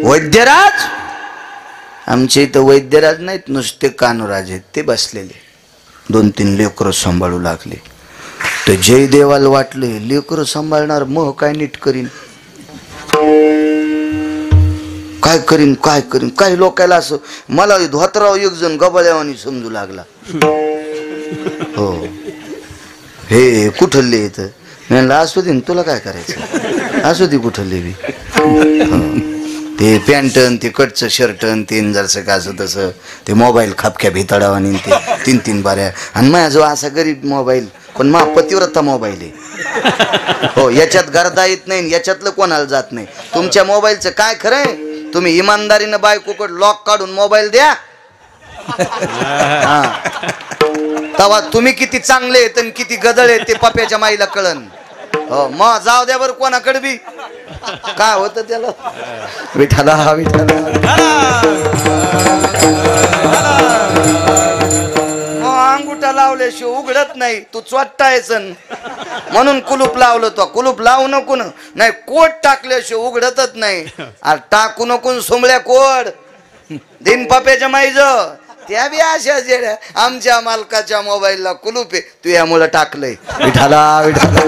वैद्यराज, आमचे इथं वैद्यराज नाहीत, नुसते कानुराज आहेत. ते बसलेले 2-3 लेकरं सांभाळू लागले. तर जयदेवाला वाटले लेकरं सांभाळणार मग काय नीट करीन, काय करीन काय करीन. काही लोकायला असं मला धोतराव एक जण गबाळ्यावानी समजू लागला. हो हे कुठले येत म्हणलं असू दे तुला काय करायचं, असू दे कुठले बी. ते पॅन्टन ते कटचं शर्टन ते जरसं का असं तसं ते मोबाईल खापक्या भिताडावानी ते 3-3 बाऱ्या. आणि माझ्याजवळ असा गरीब मोबाईल पण मा पतिव्रता मोबाईल आहे. हो याच्यात गर्दा येत नाही, याच्यातलं कोणाला जात नाही. तुमच्या मोबाईलचं काय खरंय, तुम्ही इमानदारीनं बायकोकडे लॉक काढून मोबाईल द्या, तेव्हा तुम्ही किती चांगले आहेत आणि किती गदळ आहेत ते पप्याच्या माईला कळन. हो मग जाऊ द्या बरं कोणाकडे बी. काय होतं त्याला, विठाला विठाला अंगुठा लावल्याशिवाय उघडत नाही. तू चोट्टायचं म्हणून कुलूप लावलं. तो कुलूप लावू नको ना, नाही कोट टाकल्याशिवाय उघडतच नाही. अरे टाकू नको सोमळ्या कोड दिन पप्याच्या माईज त्या बी अशा जेड्या. आमच्या मालकाच्या मोबाईलला कुलूप आहे, तू यामुळं टाकलंय. विठाला विठाला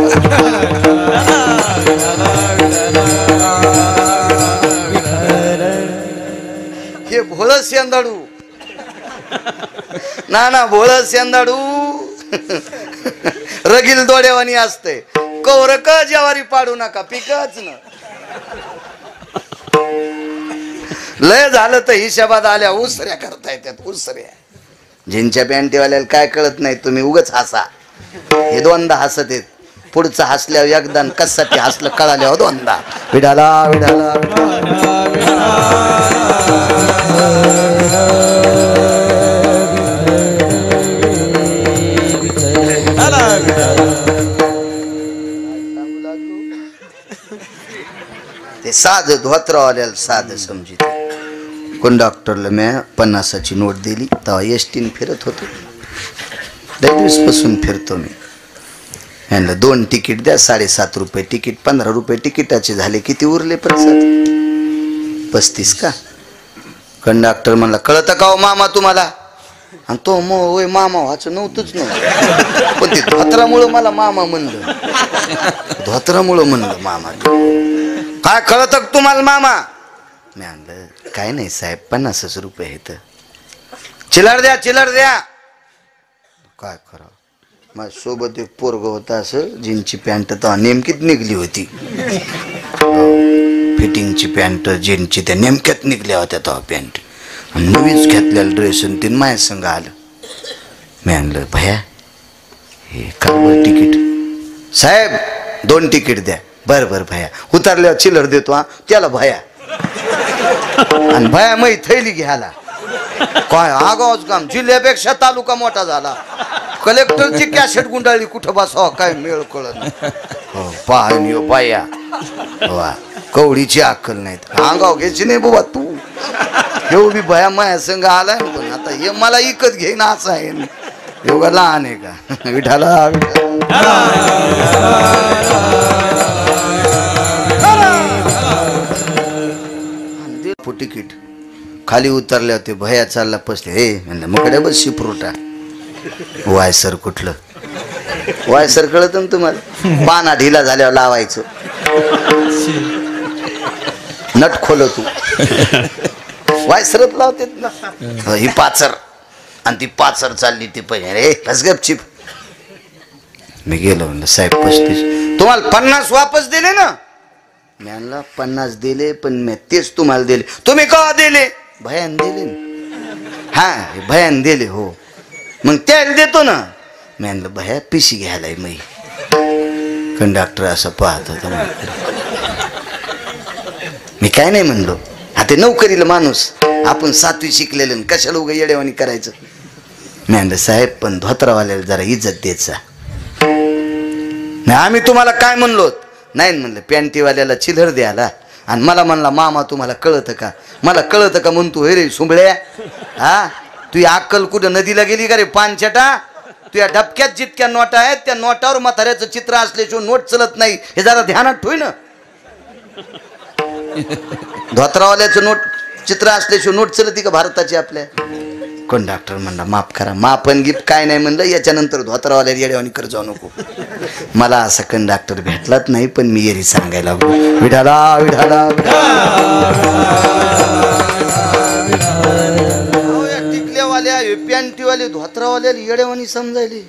हे भोळ शेंदाडू ना भोळ शेंदाडू रगील दोड्यावानी असते. कौरक ज्वारी पाडू नका पिकच ना. लय झालं तर हिशोबात आल्या उसऱ्या करता येतात. उसऱ्या जिंच्या पॅन्टीवाल्याला काय कळत नाही, तुम्ही उगच हसा. हे 2दा हसत आहेत, पुढचं हसल्यावर एकदा कशासाठी हसलं कळाल्यावर 2दा. विडाला विडाला ते साध धोत्रावाल्याला साध समजित. कंडक्टरला मी 50ची नोट दिली, तेव्हा एसटीन फिरत होतो. 10 दिवसपासून फिरतो मी. यांना 2 तिकीट द्या, 7.5 रुपये तिकीट, 15 रुपये तिकिटाचे झाले. किती उरले प्रसाद? 35 का? कंडक्टर म्हणला कळतं का हो मामा तुम्हाला? आणि तो होय मामा व्हायचं नव्हतंच नव्हतं, पण ते धोत्रामुळं मला मामा म्हणलं. धोत्रामुळं म्हणलं मामा. काय कळतं का तुम्हाला मामा? मी म्हणलं काय नाही साहेब 50 रुपये आहेत. चिल्लर द्या चिल्लर द्या. काय करा, माझ्या सोबत एक पोरग होता असं, जीनची पॅन्ट तर नेमकीच निघली होती. फिटिंगची पॅन्ट जीनची त्या नेमक्यात निघल्या होत्या तेव्हा पॅन्ट. आणि नवीच घेतलेला ड्रेस आणि तीन माझ्या संग आलं. मी आणलं भया हे काय तिकीट? साहेब 2 तिकीट द्या. बरं बरं भया. उतरल्यावर चिल्लर देतो. हा त्याला भया. आणि भया मै थैली घ्यायला. काय आगावच काम, जिल्ह्यापेक्षा तालुका मोठा झाला. कलेक्टरची कॅसेट गुंडाळली, कुठं बसावं काय मेळ कळत. हो पाहणी बाया वा कवडीची अक्कल नाहीत. आगाव घ्यायची नाही बाबा तू. हे बी भया माया संघ आलाय ना, पण आता हे मला इकत घेईन असं आहे. एवढा लहान आहे का? विठाला तिकीट. खाली उतरल्या होते भया चालला पसले. हे म्हणलं मकडे बस शिपरोटा. वायसर कुठलं वायसर कळत ना तुम्हाला? पाना ढिला झाल्यावर लावायचं. नट खोल तू वायसरत लावते ना. ही पाचर आणि ती पाचर चालली ती पहिले. रे बस गपचिप. मी गेलो म्हणलं साहेब 35. तुम्हाला 50 वापस दिले ना? मी आणला 50 दिले, पण मी तेच तुम्हाला दिले. तुम्ही का दिले? भयान दिले ना. हा भयान दिले. हो मग त्याला देतो ना. मी आणलं भया पिशी घ्यायलाय. मी कंडक्टर असं पाहत होता. मी काय नाही म्हणलो. हा ते नोकरीला माणूस, आपण 7वी शिकलेलं, कशाला उगा येडेवानी करायचं. मी म्हणलं साहेब पण धोत्रावाल्याला जरा इज्जत द्यायचा. नाही आम्ही तुम्हाला काय म्हणलो नाही म्हणलं. पॅन्टीवाल्याला चिल्लर द्यायला आणि मला म्हणला मामा तुम्हाला कळतं का? मला कळतं का म्हणतो. हे रे सुंबळ्या, हा तू अक्कल कुठं नदीला गेली का रे? पानछटा तुझ्या डबक्यात जितक्या नोटा आहेत त्या नोटावर म्हाताऱ्याचं चित्र असल्याशिवाय नोट चलत नाही, हे जरा ध्यानात ठेव ना. धोत्रावाल्याचं नोट चित्र असल्याशिवाय नोट चलती का भारताची आपल्या? कंडक्टर म्हणला माफ करा, मापन गिफ्ट काय नाही म्हणलं, याच्यानंतर धोत्रावाल्या येड्यावानी कर जाऊ नको. मला असा कंडक्टर भेटलाच नाही, पण मी येरी सांगायला लागलो विठाला विठाला. टिकल्यावाल्या पॅन्टीवाले धोत्रावाल्याला येड्यावानी समजायले,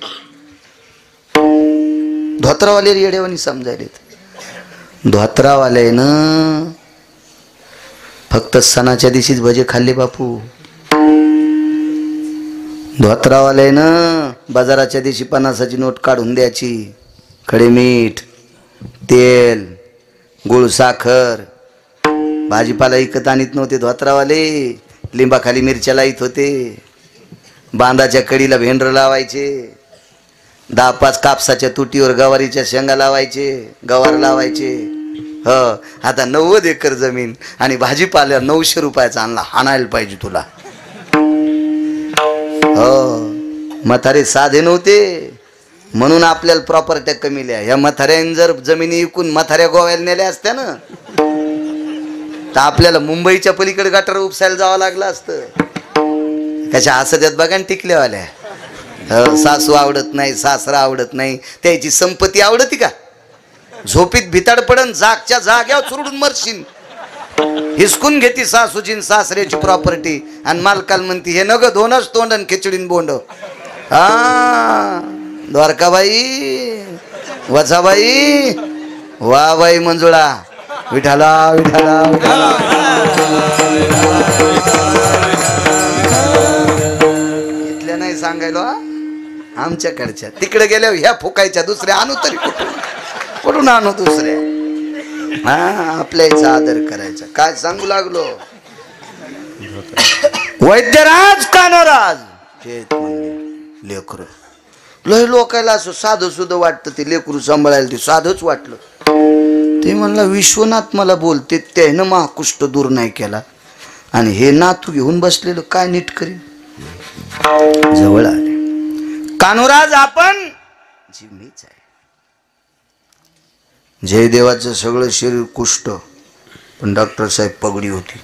धोत्रावाल्याला येड्यावानी समजायले. धोत्रावाल्यानं फक्त सणाच्या दिवशीच भजे खाल्ले बापू. धोत्रावाल्यानं बाजाराच्या दिवशी 50ची नोट काढून द्यायची. खडे मीठ, तेल, गुळ, साखर, भाजीपाला विकत आणत नव्हते धोत्रावाले, लिंबाखाली मिरच्या लाईत होते. बांधाच्या कडीला भेंडर लावायचे, 10-5 कापसाच्या तुटीवर गवारीच्या शेंगा लावायचे, गवार लावायचे. आता 90 एकर जमीन आणि भाजीपाल्या 900 रुपयाचा आणला, हाणायला पाहिजे तुला. म्हातारे साधे नव्हते म्हणून आपल्याला प्रॉपर्ट्या कमी लिहा. ह्या म्हाताऱ्याने जर जमिनी विकून म्हाताऱ्या गोव्याला नेल्या असत्या ना तर आपल्याला मुंबईच्या पलीकडे गटार उपसायला जावं लागलं असतं. कशा हसत्यात बघा टिकल्यावाल्या. सासू आवडत नाही, सासरा आवडत नाही, त्याची संपत्ती आवडती का? झोपीत भिताड पडन, जागच्या जाग्यावर चुरडून मरशील. हिसकून घेती सासूची सासऱ्याची प्रॉपर्टी आणि मालकाल म्हणती हे नग दोनच तोंडन खिचडीन बोंड. द्वारकाबाई, वचाबाई, वा बाई मंजुळा, विठाला विठाला. इथल्या नाही सांगायलो आमच्याकडच्या, तिकडे गेल्यावर ह्या फुकायच्या, दुसऱ्या आणू तरी कुठून आणू दुसऱ्या. आपल्याचा आदर करायचा. काय सांगू लागलो? वैद्यराज कानोराज लेकरू लय लोकायला असं साधं सुद्धा वाटतं, ते लेकरू सांभाळायला ते साधंच वाटलं. ते म्हणला विश्वनाथ मला बोलते, त्यानं महाकुष्ट दूर नाही केला आणि हे नातू घेऊन बसलेलं काय नीट करीन. जवळ आले. कानोराज आपण जी मीच आहे. जयदेवाचं सगळं शरीर कुष्ठ, पण डॉक्टर साहेब पगडी होती,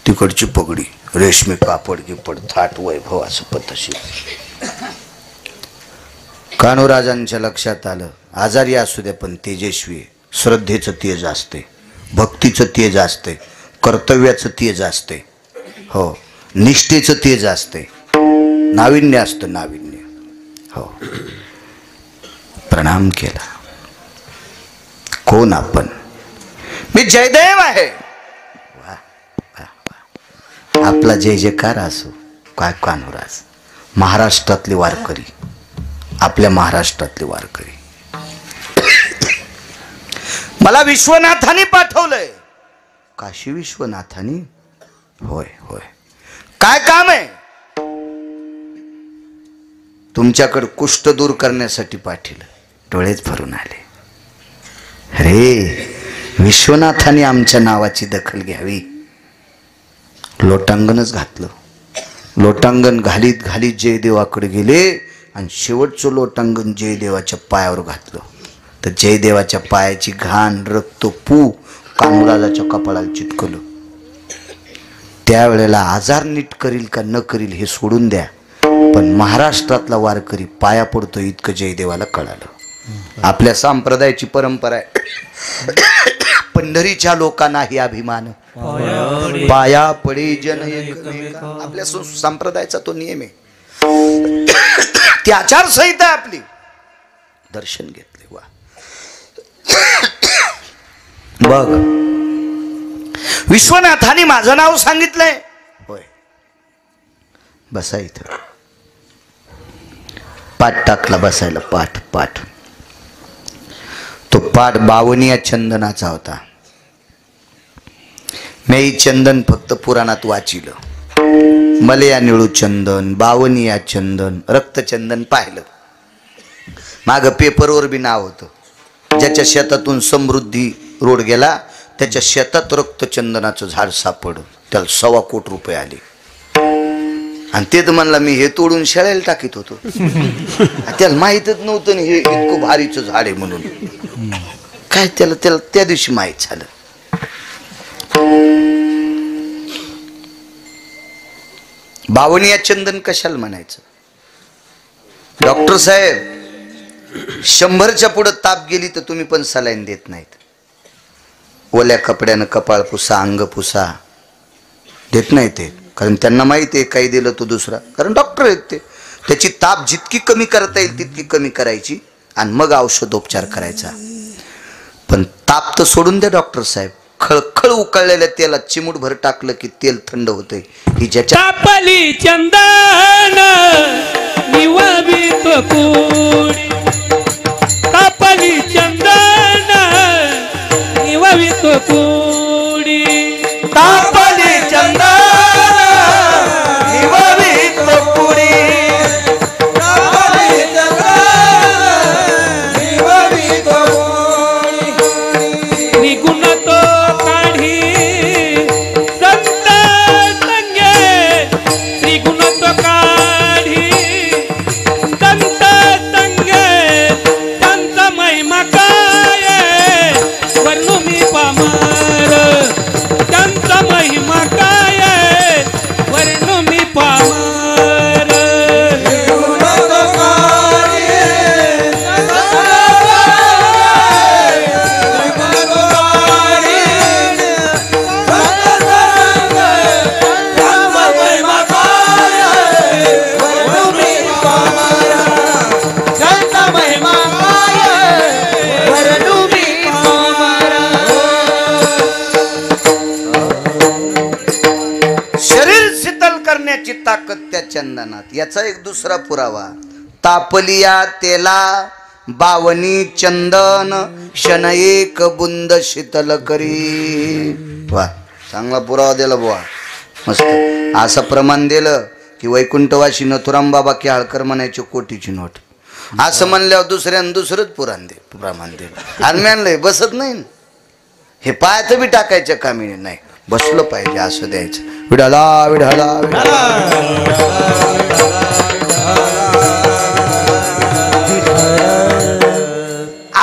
तिकडची पगडी, रेशमी कापड गिपड, थाट वैभव असं पद्धतशीर. कान्होराजांच्या लक्षात आलं आजारी असू द्या पण तेजस्वी आहे. श्रद्धेचं तेज असते, भक्तीचं तेज असते, कर्तव्याचं तेज असते, हो, निष्ठेचं तेज असते, नाविन्य असतं, नाविन्य. हो, प्रणाम केला. कोण आपण? मी जयदेव आहे. वा वा वा. आपला जय जयकार असो. काय कान्होराज, महाराष्ट्रातले वारकरी, आपल्या महाराष्ट्रातले वारकरी. मला विश्वनाथाने पाठवलंय. काशी विश्वनाथाने? होय होय. काय काम आहे? तुमच्याकडे कुष्ठ दूर करण्यासाठी पाठवलं. डोळेच भरून आले. अरे विश्वनाथाने आमच्या नावाची दखल घ्यावी. लोटांगणच घातलं. लोटांगण घालीत घालीत जयदेवाकडे गेले आणि शेवटचं लोटांगण जयदेवाच्या पायावर घातलं. तर जयदेवाच्या पायाची घाण, रक्त, पू कान्होराजाच्या कपाळाला चिटकलं. त्यावेळेला आजार नीट करील का न करील हे सोडून द्या, पण महाराष्ट्रातला वारकरी पाया पडतो इतकं जयदेवाला कळालं. आपल्या संप्रदायाची परंपरा आहे. पंढरीच्या लोकांना ही अभिमान, पाया पडी जन एकमेका. आपल्या संप्रदायाचा तो नियम आहे, ती आचारसंहिता आपली. दर्शन घेतले. वा बघ, विश्वनाथाने माझं नाव सांगितलंय. होय, बसा इथं. पाठ टाकला बसायला. पाठ पाठ. तो पाठ 52 चंदनाचा होता. मी चंदन फक्त पुराणात वाचिलं. मलया निळू चंदन, 52 चंदन, रक्तचंदन पाहिलं. माग पेपरवर बी नाव होतं. ज्याच्या शेतातून समृद्धी रोड गेला त्याच्या शेतात रक्तचंदनाचं झाड सापडलं, त्याला 1.25 कोटी रुपये आले. आणि ते तर म्हणला मी हे तोडून शेळ्याला टाकीत होतो. त्याला माहीतच नव्हतं हे इतकं भारीचं झाड आहे म्हणून. काय त्याला त्याला त्या दिवशी माहीत झालं. बावनिया चंदन कशाला म्हणायचं? डॉक्टर साहेब 100च्या पुढे ताप गेली तर तुम्ही पण सलाईन देत नाहीत. ओल्या कपड्यानं कपाळ पुसा, अंग पुसा देत नाही ते. कारण त्यांना माहिती आहे काही दिलं तो दुसरा. कारण डॉक्टर आहेत ते. त्याची ताप जितकी कमी करता येईल तितकी कमी करायची आणि मग औषधोपचार करायचा. पण ताप तर सोडून द्या डॉक्टर साहेब. खळखळ उकळलेल्या तेलात चिमूटभर टाकलं की तेल थंड होतंय. ही ज्याच्या तापली चंदन निवावित कोडी, तापली चंदन निवावित कोडी, तापली चंदन निवावित कोडी, तापली चंदन निवावित कोडी. निगुण तो काढी संत संगे, निगुण तो काढी संत संगे, त्यांचा महिमा काय वर्णू मी पामर, त्यांचा महिमा काय वर्णू मी पामर. शरीर शीतल करण्याची ताकद त्या चंदनात. याचा एक दुसरा पुरावा. तापलिया तेला बावनी चंदन क्षण एक बुंद शीतल करी. वा, चांगला पुरावा दिला बुवा. मस्त. असं प्रमाण दिलं की वैकुंठवासी नथुराम बाबा केळकर म्हणायचे कोटीची नोट. असं म्हणल्यावर दुसऱ्यानं दुसरंच प्रमाण दिलं. आणि म्हणलंय बसत नाही ना. हे पायात बी टाकायच्या कामी नाही. बसलं पाहिजे असं द्यायचं. विडाला विडाला विडाला.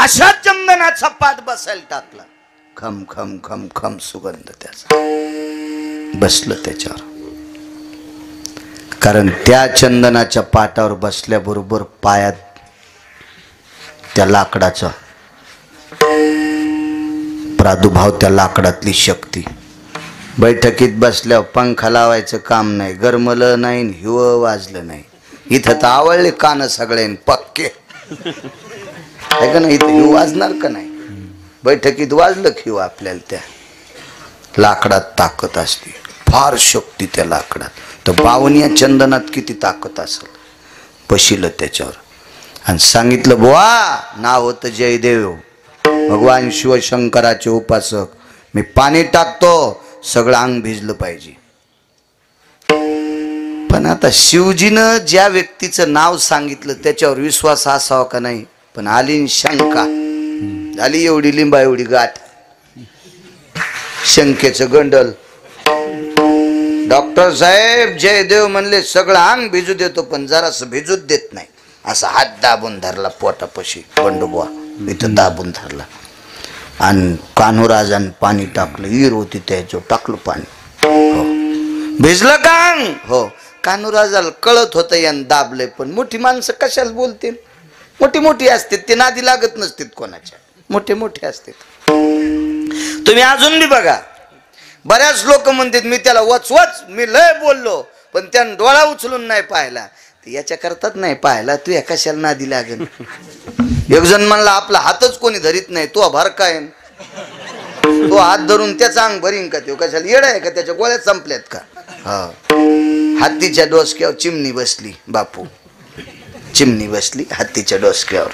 अशा चंदनाचा पाठ बसायला टाकला. खम खम खम खम सुगंध त्याचा बसलं त्याच्यावर. कारण त्या चंदनाच्या पाटावर बसल्याबरोबर पायात त्या लाकडाचा प्रादुर्भाव, त्या लाकडातली शक्ती. बैठकीत बसल्यावर पंखा लावायचं काम नाही, गरमलं नाही, हिवं वाजलं नाही. इथं तर आवडले कान सगळ्यांनी पक्के आहे का नाही. इथं हिव वाजणार का नाही? बैठकीत वाजलं की आपल्याला त्या लाकडात ताकद असते. फार शक्ती त्या लाकडात. तर बावनिया चंदनात किती ताकद असेल. बशिलं त्याच्यावर आणि सांगितलं बुवा नाव होतं जयदेव, भगवान शिवशंकराचे उपासक. मी पाणी टाकतो, सगळं अंग भिजलं पाहिजे. पण आता शिवजीनं ज्या व्यक्तीचं नाव सांगितलं त्याच्यावर विश्वास असावा का नाही. पण आली शंका. झाली एवढी लिंबा एवढी गाठ, शंकेचं गंडल. डॉक्टर साहेब जयदेव म्हणले सगळं अंग भिजू देतो पण जरासं भिजूच देत नाही. असा हात दाबून धरला पोटापाशी बंडोबा, इथं दाबून धरला आणि कान्होराजानं पाणी टाकलं. ईर होती त्याच्यावर टाकलं पाणी. हो भिजलं का अंग? हो. कान्होराजाला कळत होतं यानं दाबलंय. पण मोठी माणसं कशाला बोलतील? मोठी मोठी असतात ते, नादी लागत नसतात कोणाच्या. मोठे मोठे असतात. तुम्ही अजून बी बघा, बऱ्याच लोक म्हणतात मी त्याला वचवच मी लय बोललो पण त्यानं डोळा उचलून नाही पाहिला. ते याच्या करतात नाही पाहिला, तू या कशाला नादी लागेल. एक जण म्हणला आपला हातच कोणी धरीत नाही, तो भर काय तो हात धरून त्याचा अंग भरीन का? तो कशाला येडा आहे का? त्याच्या गोळ्या संपल्यात का? हा. हत्तीच्या डोसक्यावर चिमणी बसली बापू. चिमणी बसली हत्तीच्या डोसक्यावर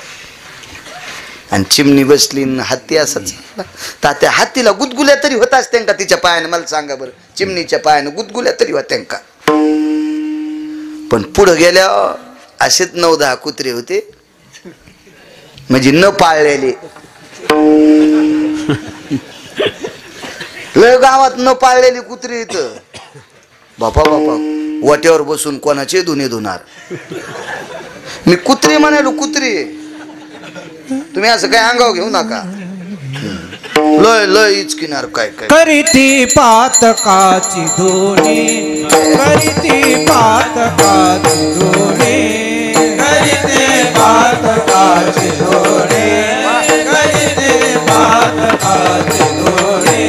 आणि चिमणी बसली हत्ती असंच. त्या हत्तीला गुदगुल्या तरी होत असते का तिच्या पायानं? मला सांगा बरं. चिमणीच्या पायानं गुदगुल्या तरी होत्या का? पण पुढं गेल्यावर असेच 9-10 कुत्रे होते, म्हणजे न पाळलेले. लय गावात न पाळलेली कुत्री इथं. बापा बापा वाट्यावर बसून कोणाचे धुणे धुणार. मी कुत्री म्हणालो, कुत्री. तुम्ही असं काय अंगाव घेऊ नका. लय लय इचकिनार काय काय करीती पातकाची धुणी, करीती पातकाची धुणी, करीती पातकाची धुणी, करीती पातकाची धुणी.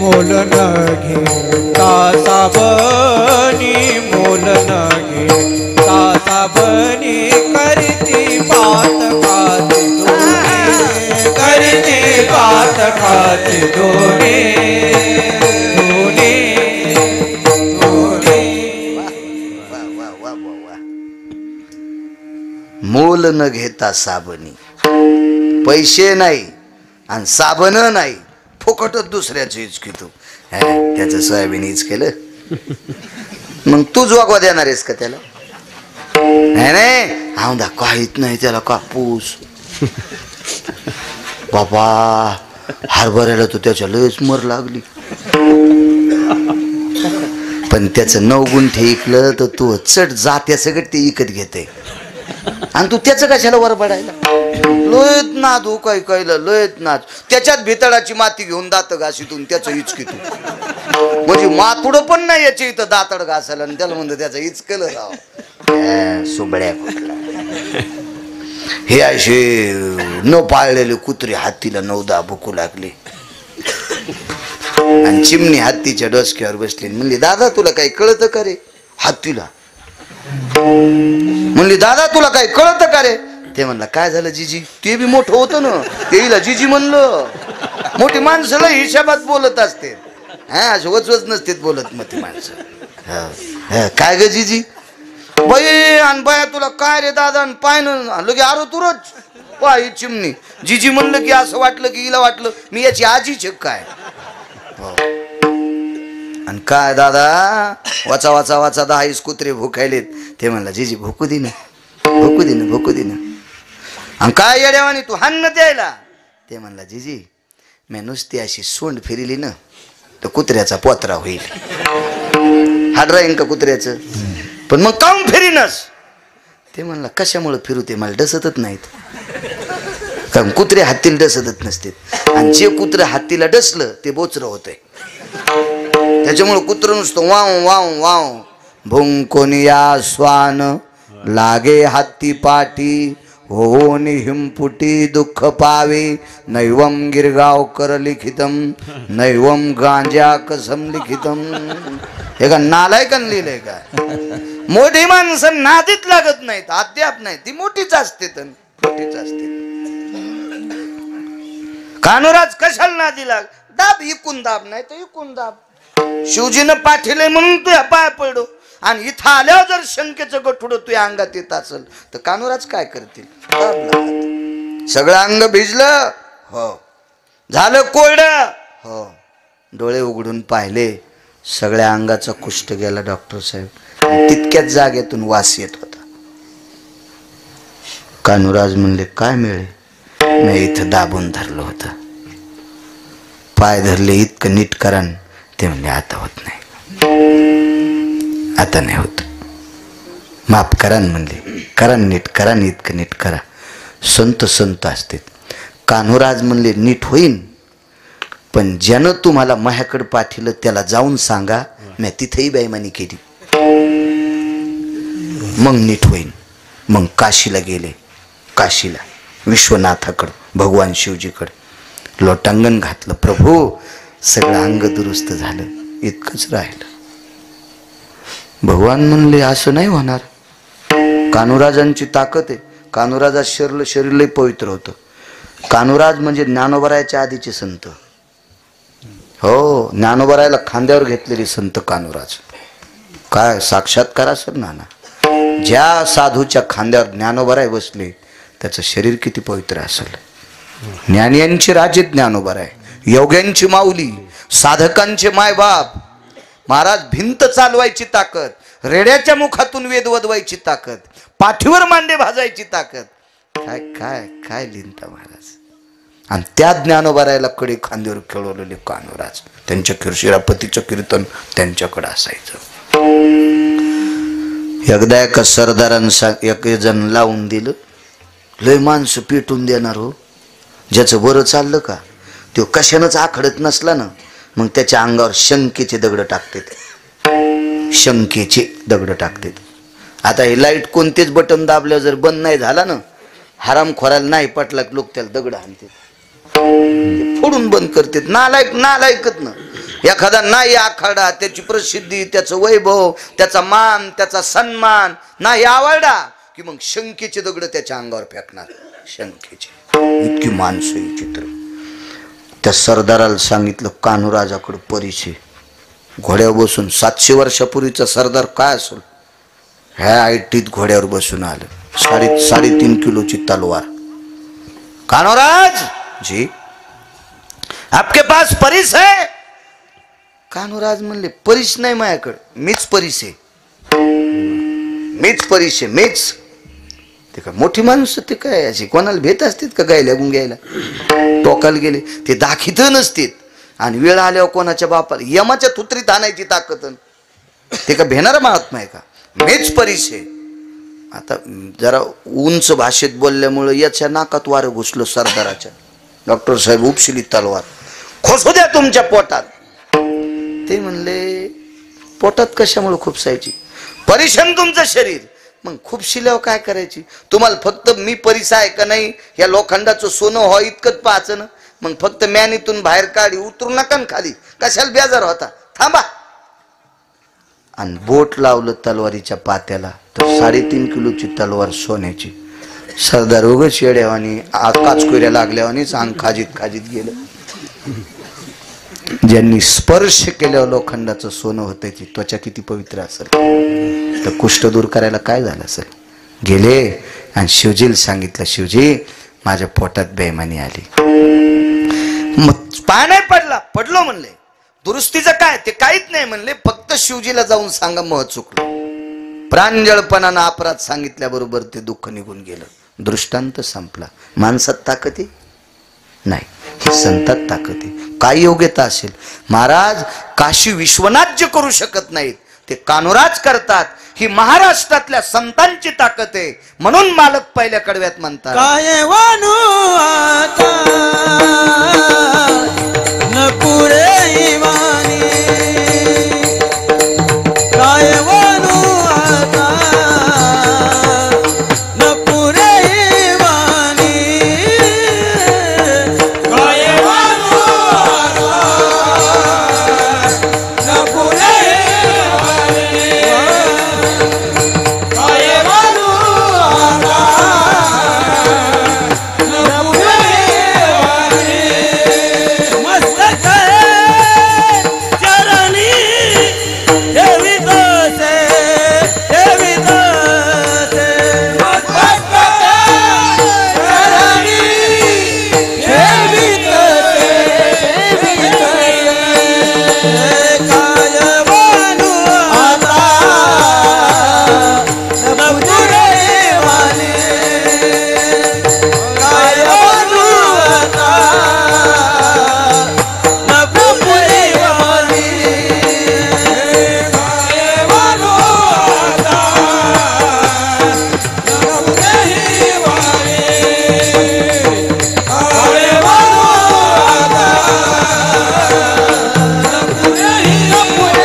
मोल न घेता साबणी, मोल न घेता साबणी, करीती पातकाची धुणी, करीती पातकाची धुणी, धुणी, धुणी. वा वा वा वा वा. मोल न घेता साबणी, पैसे नाही आणि साबण नाही, फुकटच दुसऱ्याचं इचकितो. त्याचं सोयाबीन इच केलं, मग तू जोगवा देणार आहेस का त्याला? नाही औंधा काहीच नाही त्याला कापूस. बाबा हरभऱ्याला तो त्याच्या लयच मर लागली. पण त्याचं 9 गुंठे इकलं तर तू चट जात्या सगळं ते इकत घेते आणि तू त्याचं कशाला वर पडायला? लोयत नाद हो काय कायला लोयत नाद. त्याच्यात भितडाची माती घेऊन दात घासीतून त्याचं इचकितू. म्हणजे मातुड पण नाही याच्या इथं दातड घासायला आणि त्याला म्हणतो त्याचं इचकलं राव. सुबड्या कुठला. हे असे न पाळलेले कुत्रे हातीला 9-10 भुकू लागले आणि चिमणी हत्तीच्या डोसक्यावर बसली. म्हणली दादा तुला काही कळतं का रे? हत्तीला म्हणली दादा तुला काही कळतं का रे? ते म्हणला काय झालं जिजी? ते बी मोठं होतं ना, तेला जिजी म्हणलं. मोठी माणसाला हिशाबात बोलत असते, हा असं वचवच नसते बोलत मग ती माणसं. काय ग जिजी? बाई आणि बाया तुला काय रे दादा? आणि पायनं लगे आरो तुरच पाय चिमणी. जिजी म्हणलं की असं वाटलं की हिला वाटलं मी याची आजीच काय. आणि काय दादा वाचा वाचा वाचा 10 कुत्रे भुकायलेत. ते म्हणला जिजी भुकू दे ना, भुकू दे ना, भुकू दे ना. आणि काय येड्यावानी तू हान्न द्यायला? ते म्हणला जिजी मी नुसती अशी सोंड फिरली ना तर कुत्र्याचा पोत्रा होईल. हाड राहीन का कुत्र्याचं? पण मग काऊन फिरीनस? ते म्हणला कशामुळे फिरू? ते मला डसतच नाहीत. कारण कुत्रे हत्तीला डसतच नसते आणि जे कुत्रे हत्तीला डसलं ते बोचरं होतंय. त्याच्यामुळे कुत्रं नुसतं वाव वाव वाव. भुंकोनिया स्वान लागे हत्ती पाठी, होऊन हिमपुटी दुःख पावे. नैवम गिरगावकर लिखितम, नैवम गांजा कसम लिखितम. हे का नालायकान लिहिलंय का? मोठी माणसं नादीत लागत नाहीत, अद्याप नाही. ती मोठीच असते तर मोठीच असते. कान्होराज कशाला नादी लाग? दाब इकून दाब, नाही तर इकून दाब. शिवजीनं पाठीले म्हणून तुझ्या पाय पडो आणि इथं आल्यावर जर शंकेचं गठुडं तुझ्या अंगात येत असेल तर कान्होराज काय करतील? सगळं अंग भिजलं, हो. झालं कोरडं, हो. डोळे उघडून पाहिले, सगळ्या अंगाचा कुष्ठ गेला डॉक्टर साहेब. तितक्याच जागेतून वास येत होता. कान्होराज म्हणले काय मिळे? मी इथं दाबून धरलं होतं. पाय धरले इतकं नीट करान. ते म्हणले आता होत नाही, आता नाही होत. माफ करान म्हणले, करा नीट करा, इतकं नीट करा. संत संत असते. कान्होराज म्हणले नीट होईन पण ज्यानं तुम्हाला माझ्याकडे पाठीलं त्याला जाऊन सांगा मी तिथेही बेईमानी केली, मग नीट होईन. मग काशीला गेले. काशीला विश्वनाथाकडं, भगवान शिवजीकडं लोटांगण घातलं. प्रभू सगळं अंग दुरुस्त झालं, इतकंच राहिलं. भगवान म्हणले असं नाही होणार. कान्होराजांची ताकद आहे. कान्होराजा शरीर लय पवित्र होतं. कान्होराज म्हणजे ज्ञानोबरायाच्या आधीचे संत. हो, ज्ञानोबरायाला खांद्यावर घेतलेली संत कान्होराज. काय साक्षात्कार असेल नाना. ज्या साधूच्या खांद्यावर ज्ञानोबराय बसले त्याचं शरीर किती पवित्र असेल. ज्ञानियांचे राजे ज्ञानोबराय, योग्यांची माऊली, साधकांचे मायबाप. महाराज भिंत चालवायची ताकद, रेड्याच्या मुखातून वेद वदवायची ताकद, पाठीवर मांडे भाजायची ताकद. काय काय काय लिहिता महाराज. आणि त्या ज्ञानोबरायला कडे खांद्यावर खेळवलेले कान्होराज. त्यांच्या शिरापतीचं कीर्तन त्यांच्याकडे असायचं. एकदा एका सरदारानं एक जण लावून दिलं, लय माणसं पेटून देणार हो, ज्याचं बरं चाललं का तो कशानंच आखडत नसला ना, मग त्याच्या अंगावर शंकेचे दगड टाकतात, शंकेचे दगड टाकतात. आता हे लाईट कोणतेच बटन दाबल्यावर जर बंद नाही झाला ना, हरामखोराला नाही पटला लोक त्याला दगड आणतात, फोडून बंद करतात. नालायकच ना. एखादा नाही आखाडा, त्याची प्रसिद्धी, त्याचं वैभव, त्याचा मान, त्याचा सन्मान नाही आवडला की मग शंकेचे दगड त्याच्या अंगावर फेकणार. शंकेचे इतकी माणसं ही चित्र. त्या सरदाराला सांगितलं कान्होराजाकडे परिचय. घोड्यावर बसून 700 वर्षापूर्वीचा सरदार काय असेल, ह्या ऐटीत घोड्यावर बसून आलं, 3.5 किलोची तलवार. कान्होराज जी आपके पास परिस है? कान्होराज म्हणले परिस नाही माझ्याकडे, मीच परिस आहे, मीच परिस आहे, मीच. ते काय मोठी माणूस ते काय अशी कोणाला भेट असतात का गायला गुंग्यायला, टोकाला गेले ते दाखित नसतात. आणि वेळ आल्यावर कोणाच्या बापाला यमाच्या थुत्रीत आणायची ताकद, ते का भेणारा महात्मा आहे का? मीच परिस आहे. आता जरा उंच भाषेत बोलल्यामुळे याच्या नाकात वारं घुसलं सरदाराच्या. डॉक्टर साहेब उपशिली तलवार, खोसू द्या तुमच्या पोटात. ते म्हणले पोटात कशामुळे खुपसायची? परिश्रम तुमचं शरीर. मग खुपशिल्यावर काय करायची? तुम्हाला फक्त मी परिसा आहे का नाही या लोखंडाचं सोनं हो इतकंच पाहायचं ना. मग फक्त मॅनीतून बाहेर काढी, उतरू नका खाली, कशाला बेजार होता, थांबा. आणि बोट लावलं तलवारीच्या पात्याला तर 3.5 किलोची तलवार सोन्याची. सरदार उगच येड्यावानी काचकोऱ्या लागल्यावानीच अंग खाजीत गेलं. ज्यांनी स्पर्श केल्यावर लोखंडाचं सोनं होतं, ती त्वचा किती पवित्र असेल, तर कुष्ठ दूर करायला काय झालं असेल. गेले आणि शिवजीला सांगितलं, शिवजी माझ्या पोटात बेईमानी आली. मग पाय नाही पडलो म्हणले. दुरुस्तीचं काय ते काहीच नाही म्हणले, फक्त शिवजीला जाऊन सांगा मह चुकलं. प्रांजळपणानं अपराध सांगितल्याबरोबर ते दुःख निघून गेलं. दृष्टांत संपला. माणसात ताकद आहे नाही, ही संतात ताकद आहे. काय योग्यता असेल? महाराज काशी विश्वनाथ जे करू शकत नाहीत ते कान्होराज करतात. ही महाराष्ट्रातल्या संतांची ताकद आहे. म्हणून मालक पहिल्या कडव्यात म्हणतात, काय वानू आता न पुरे वाणी, काय वानू आता न पुरे वाणी, काय वानू आता न पुरे वाणी, काय वानू आता न पुरे वाणी. मस्तक चरणी ठेवीत असे, ठेवीत असे, मस्तक चरणी ठेवीत असे, ठेवीत असे. काय वानू आता न पुरे वाणी, काय वानू आता न पुरे वाणी, काय वानू आता न पुरे वाणी, काय वानू आता न पुरे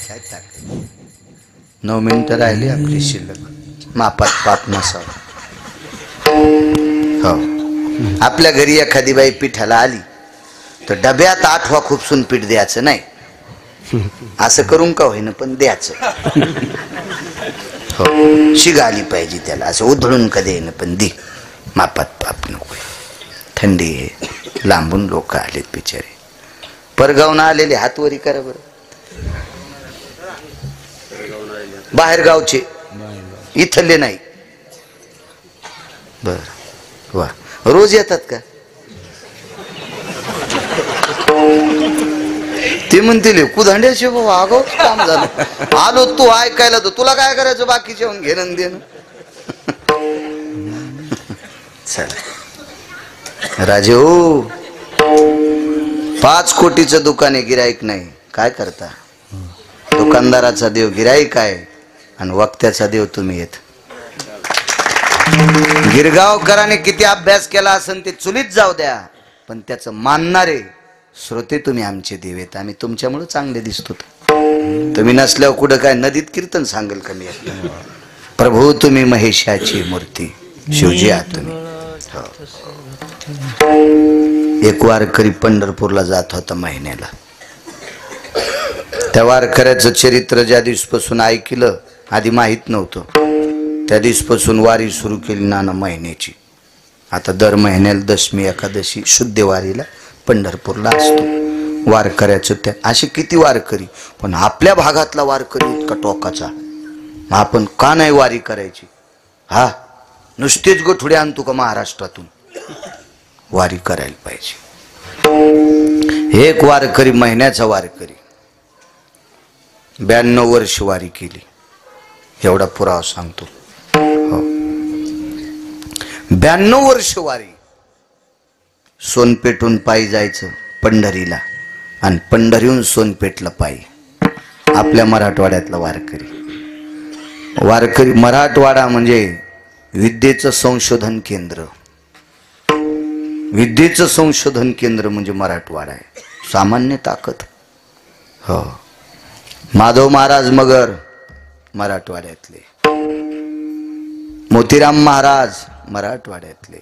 काय ताकद. 9 मिनिटं राहिली आपली शिल्लक. मापात पाप नसावा. हो, आपल्या घरी एखादी बाई पिठाला आली तर डब्यात 8वा खुपसून पीठ द्यायचं नाही, असं करून का होईना पण द्यायचं. हो, शिग आली पाहिजे त्याला, असं उधळून का देईन पण दे. मापात पाप नको. थंडी आहे, लांबून लोक आलेत बिचारे, परगावून आलेले. हातवरी करा बरं. बाहेर गावचे, इथले नाही. बर वा, रोज येतात का? ते म्हणतील कुधांड्याचे बाबा आगाऊ काम झालं. आलो तू ऐकायला, तर तुला काय करायचं बाकीचे घेणं देणं. चला राजे हो, 5 कोटीचं दुकान आहे, गिराईक नाही, काय करता? दुकानदाराचा देव गिराईक आहे आणि वक्त्याचा देव तुम्ही येत. गिरगावकरांनी किती अभ्यास केला असेल ते चुलीत जाऊ द्या, पण त्याचं मानणारे श्रोते तुम्ही आमचे देव आहेत. आम्ही तुमच्यामुळे चांगले दिसतो. तुम्ही नसल्यावर कुठं काय नदीत कीर्तन सांगेल कमी. प्रभू तुम्ही महेशाची मूर्ती, शिवजी आहात तुम्ही. हो. एक वारकरी पंढरपूरला जात होता महिन्याला. त्या वारकऱ्याचं चरित्र ज्या दिवसपासून ऐकलं, आधी माहीत नव्हतं, त्या दिवसपासून वारी सुरू केली नाना महिन्याची. आता दर महिन्याला दशमी एकादशी शुद्ध वारीला पंढरपूरला असतो वारकऱ्याचं. त्या असे किती वारकरी, पण आपल्या भागातला वारकरी इतका टोकाचा. मग आपण का नाही वारी करायची? हा, नुसतेच गोठुडे आणतो का महाराष्ट्रातून? वारी करायला पाहिजे. एक वारकरी, महिन्याचा वारकरी, 92 वर्ष वारी केली, एवढा पुरावा सांगतो. 92 वर्ष वारी. सोनपेठून पायी जायचं पंढरीला आणि पंढरीहून सोनपेठला पायी. आपल्या मराठवाड्यातला वारकरी. वारकरी मराठवाडा म्हणजे विद्येचं संशोधन केंद्र. विद्येचं संशोधन केंद्र म्हणजे मराठवाडा आहे. सामान्य ताकद. हो. माधव महाराज मगर मराठवाड्यातले, मोतीराम महाराज मराठवाड्यातले,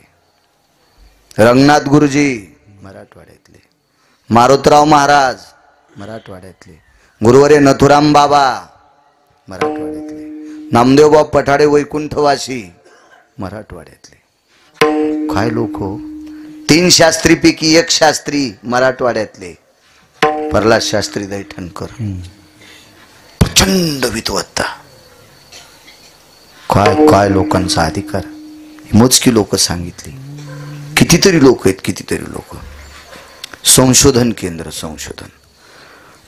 रंगनाथ गुरुजी मराठवाड्यातले, मारुतराव महाराज मराठवाड्यातले, गुरुवर्य नथुराम बाबा मराठवाड्यातले, नामदेवबाब पठाडे वैकुंठवासी मराठवाड्यातले. काय लोक हो. 3 शास्त्रीपैकी 1 शास्त्री मराठवाड्यातले, प्रल्हाद शास्त्री दैठणकर. प्रचंड विद्वत्ता. काय काय लोकांचा अधिकार. मोजकी लोक सांगितली. कितीतरी लोक आहेत, कितीतरी लोक. संशोधन केंद्र, संशोधन.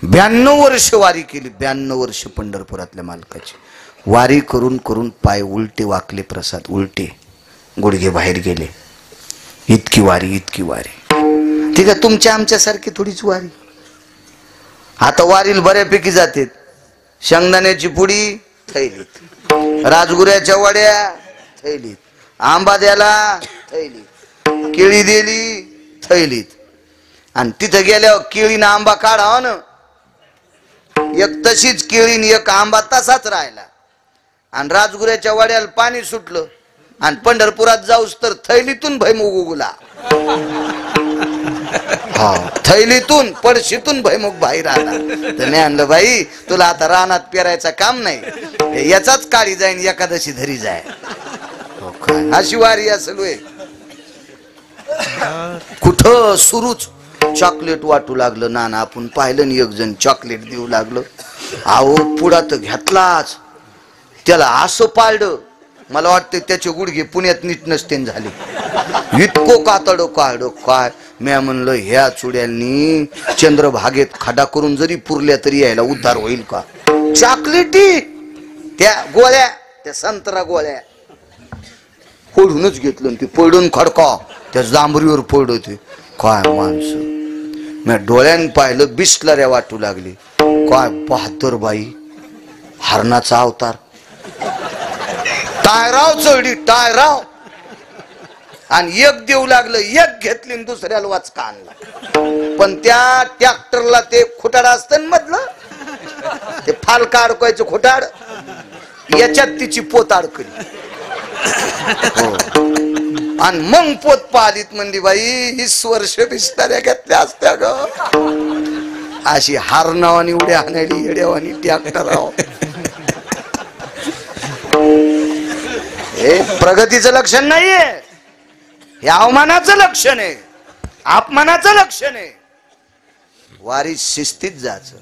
92 वर्ष वारी केली. 92 वर्ष पंढरपुरातल्या मालकाची वारी करून करून पाय उलटे वाकले. प्रसाद उलटे, गुडघे बाहेर गेले. इतकी वारी, इतकी वारी. ठीक आहे, तुमच्या आमच्यासारखी थोडीच वारी. आता वारीला बऱ्यापैकी जाते. शेंगदाण्याची पुडी थैलीत, राजगुऱ्याच्या वड्या थैलीत, आंबा द्याला थैलीत, केळी दिली थैलीत. आणि तिथं गेल्यावर केळीनं आंबा काढावा ना, एक तशीच केळीन एक आंबा तसाच राहिला. आणि राजगुऱ्याच्या वड्याला पाणी सुटलं आणि पंढरपुरात जाऊस तर थैलीतून भैमुग उगला. हा, थैलीतून पडशीतून भैमुग बाहेर आला. तर मी आणलं, बाई तुला आता रानात पेरायचं काम नाही, याचाच काळी जाईन, एकादशी धरी जाय. अशी वारी असेल होय. कुठं सुरूच चॉकलेट वाटू लागलं. नाना आपण पाहिलं ना, एक जण चॉकलेट देऊ लागलं. अहो पुढा तर घेतलाच, त्याला असं पाळलं, मला वाटतं त्याचे गुडघे पुण्यात नीट नसते झाले. इतकं कातड काढ काय. मी म्हणलं, ह्या चुड्यांनी चंद्रभागेत खडा करून जरी पुरल्या तरी यायला उद्धार होईल का? चॉकलेटी त्या गोळ्या, त्या संत्रा गोळ्या फोडूनच घेतलं. ते पडून खडका त्या जांभरीवर पडते. काय माणसं. मी डोळ्यानं पाहिलं, बिस्लऱ्या वाटू लागली. काय बहादूर बाई, हरणाचा अवतार. टायराव चढली, टायराव. आणि एक देऊ लागलं, एक घेतली आणि दुसऱ्याला वाचका आणला. पण त्या ट्रॅक्टरला ते खुटाड असतं मधलं, ते फालका अडकायचं खुटाड, याच्यात तिची पोत अडकली. आणि मग पोत पाहिलीत. म्हणली, बाई 20 वर्ष बिस्ताऱ्या घेतल्या असत्या ग. अशी हारणावानी उड्या आणायली येड्यावानी ट्रॅक्टर. हे प्रगतीचं लक्षण नाहीये, हे अवमानाचं लक्षण आहे, अपमानाचं लक्षण आहे. वारी शिस्तीत जायचं.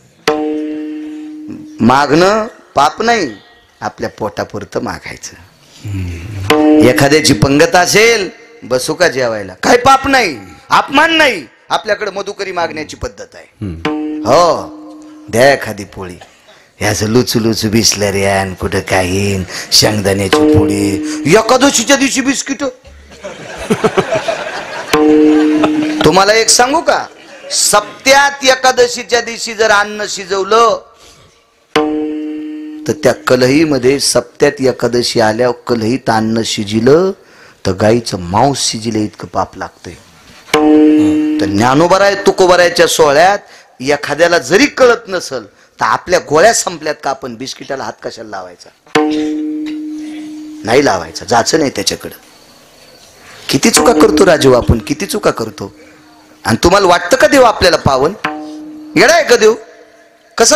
मागणं पाप नाही, आपल्या पोटापुरतं मागायचं. एखाद्याची पंगत असेल, बसू का जेवायला, काही पाप नाही, अपमान नाही. आपल्याकडे मधुकरी मागण्याची पद्धत आहे. हो, द्या एखादी पोळी. ह्याच लुचू लुचू बिसलरी आणि कुठं काही शेंगदाण्याची पोळी. एकादशीच्या दिवशी बिस्किट. तुम्हाला एक सांगू का, सप्त्यात एकादशीच्या दिवशी जर अन्न शिजवलं तर त्या कलहीमध्ये सप्त्यात एकादशी आल्यावर कलहीत अन्न शिजिलं तर गाईचं मांस शिजिलं इतकं पाप लागतंय. तर ज्ञानोबराय तुकोबरायच्या सोहळ्यात एखाद्याला जरी कळत नसल तर आपल्या गोळ्या संपल्यात का आपण बिस्किटाला हात कशाला लावायचा? नाही लावायचा, जायचं नाही त्याच्याकडं. किती चुका करतो राजू आपण, किती चुका करतो. आणि तुम्हाला वाटतं का देव आपल्याला पावन? येडा आहे का देव?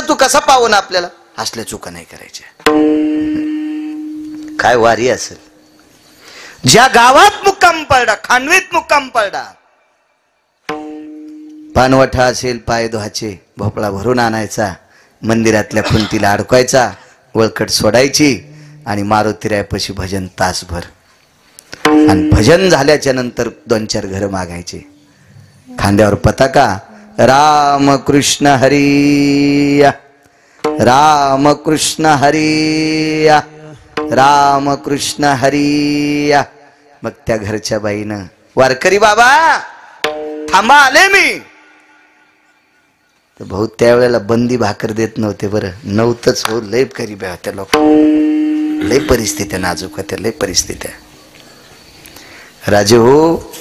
तू कसा पावन आपल्याला? असल्या चुका नाही करायच्या. काय वारी असेल. ज्या गावात मुक्काम पडला, खांडवीत मुक्काम पडला, पानवठा असेल पाय धुवायचे, भोपळा भरून आणायचा, मंदिरातल्या खुंटीला अडकवायचा, वळकट सोडायची आणि मारुतीरायापाशी भजन तासभर. आणि भजन झाल्याच्या नंतर 2-4 घर मागायचे, खांद्यावर पताका, राम कृष्ण हरी, राम कृष्ण हरी, राम कृष्ण हरी. मग त्या घरच्या बाईनं, वारकरी बाबा थांबा आले मी. तर भाऊ त्यावेळेला बंदी भाकर देत नव्हते बरं, नव्हतंच हो. लय गरीब आहे त्या लोक, लय परिस्थित्या नाजूक होत्या, लय परिस्थित्या. राजे हो,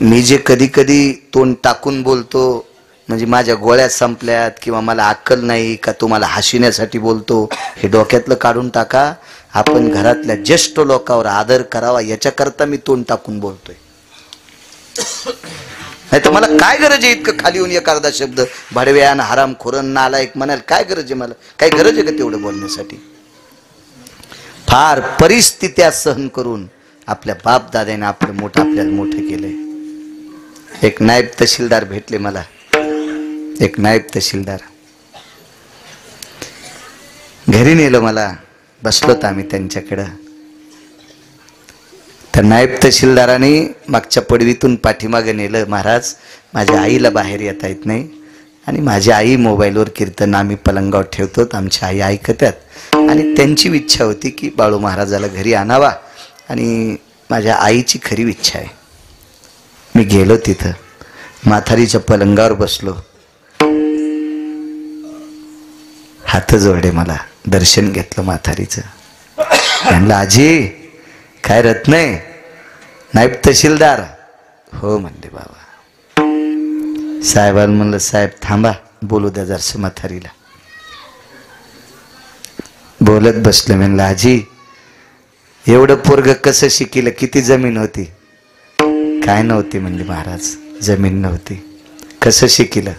मी जे कधी कधी तोंड टाकून बोलतो म्हणजे माझ्या गोळ्या संपल्यात किंवा मला अक्कल नाही का तुम्हाला हसण्यासाठी बोलतो, हे डोक्यातलं काढून टाका. आपण घरातल्या ज्येष्ठ लोकांवर आदर करावा याच्याकरता मी तोंड टाकून बोलतोय. नाही तर मला काय गरज आहे इतकं खाली येऊन एखादा शब्द भाडव्यान हराम खोरन नालायक म्हणाल? काय गरज आहे मला? काय गरज आहे का तेवढं बोलण्यासाठी? फार परिस्थित्या सहन करून आपल्या बाप दादाने आपल्याला मोठं केलंय. एक नायब तहसीलदार भेटले मला, एक नायब तहसीलदार. घरी नेलं मला, बसलोत आम्ही त्यांच्याकडं. तर नायब तहसीलदाराने मागच्या पडवीतून पाठीमागे नेलं. महाराज, माझ्या आईला बाहेर येता येत नाही आणि माझी आई मोबाईलवर कीर्तन आम्ही पलंगावर ठेवतो, आमची आई ऐकतात आणि त्यांची इच्छा होती की बाळू महाराजाला घरी आणावा आणि माझ्या आईची खरी इच्छा आहे. मी गेलो तिथं, म्हातारीच्या पलंगावर बसलो, हात जोडले, मला दर्शन घेतलं म्हातारीचं. म्हणलं आजी काय रत्न आहे? नायब तहसीलदार. हो म्हणले बाबा. साहेबांना म्हणलं साहेब थांबा, बोलू द्या जरस म्हातारीला. बोलत बसले. म्हणलं आजी एवढं पोरग कसं शिकिलं? किती जमीन होती? काय नव्हती म्हणली महाराज, जमीन नव्हती. कसं शिकिलं?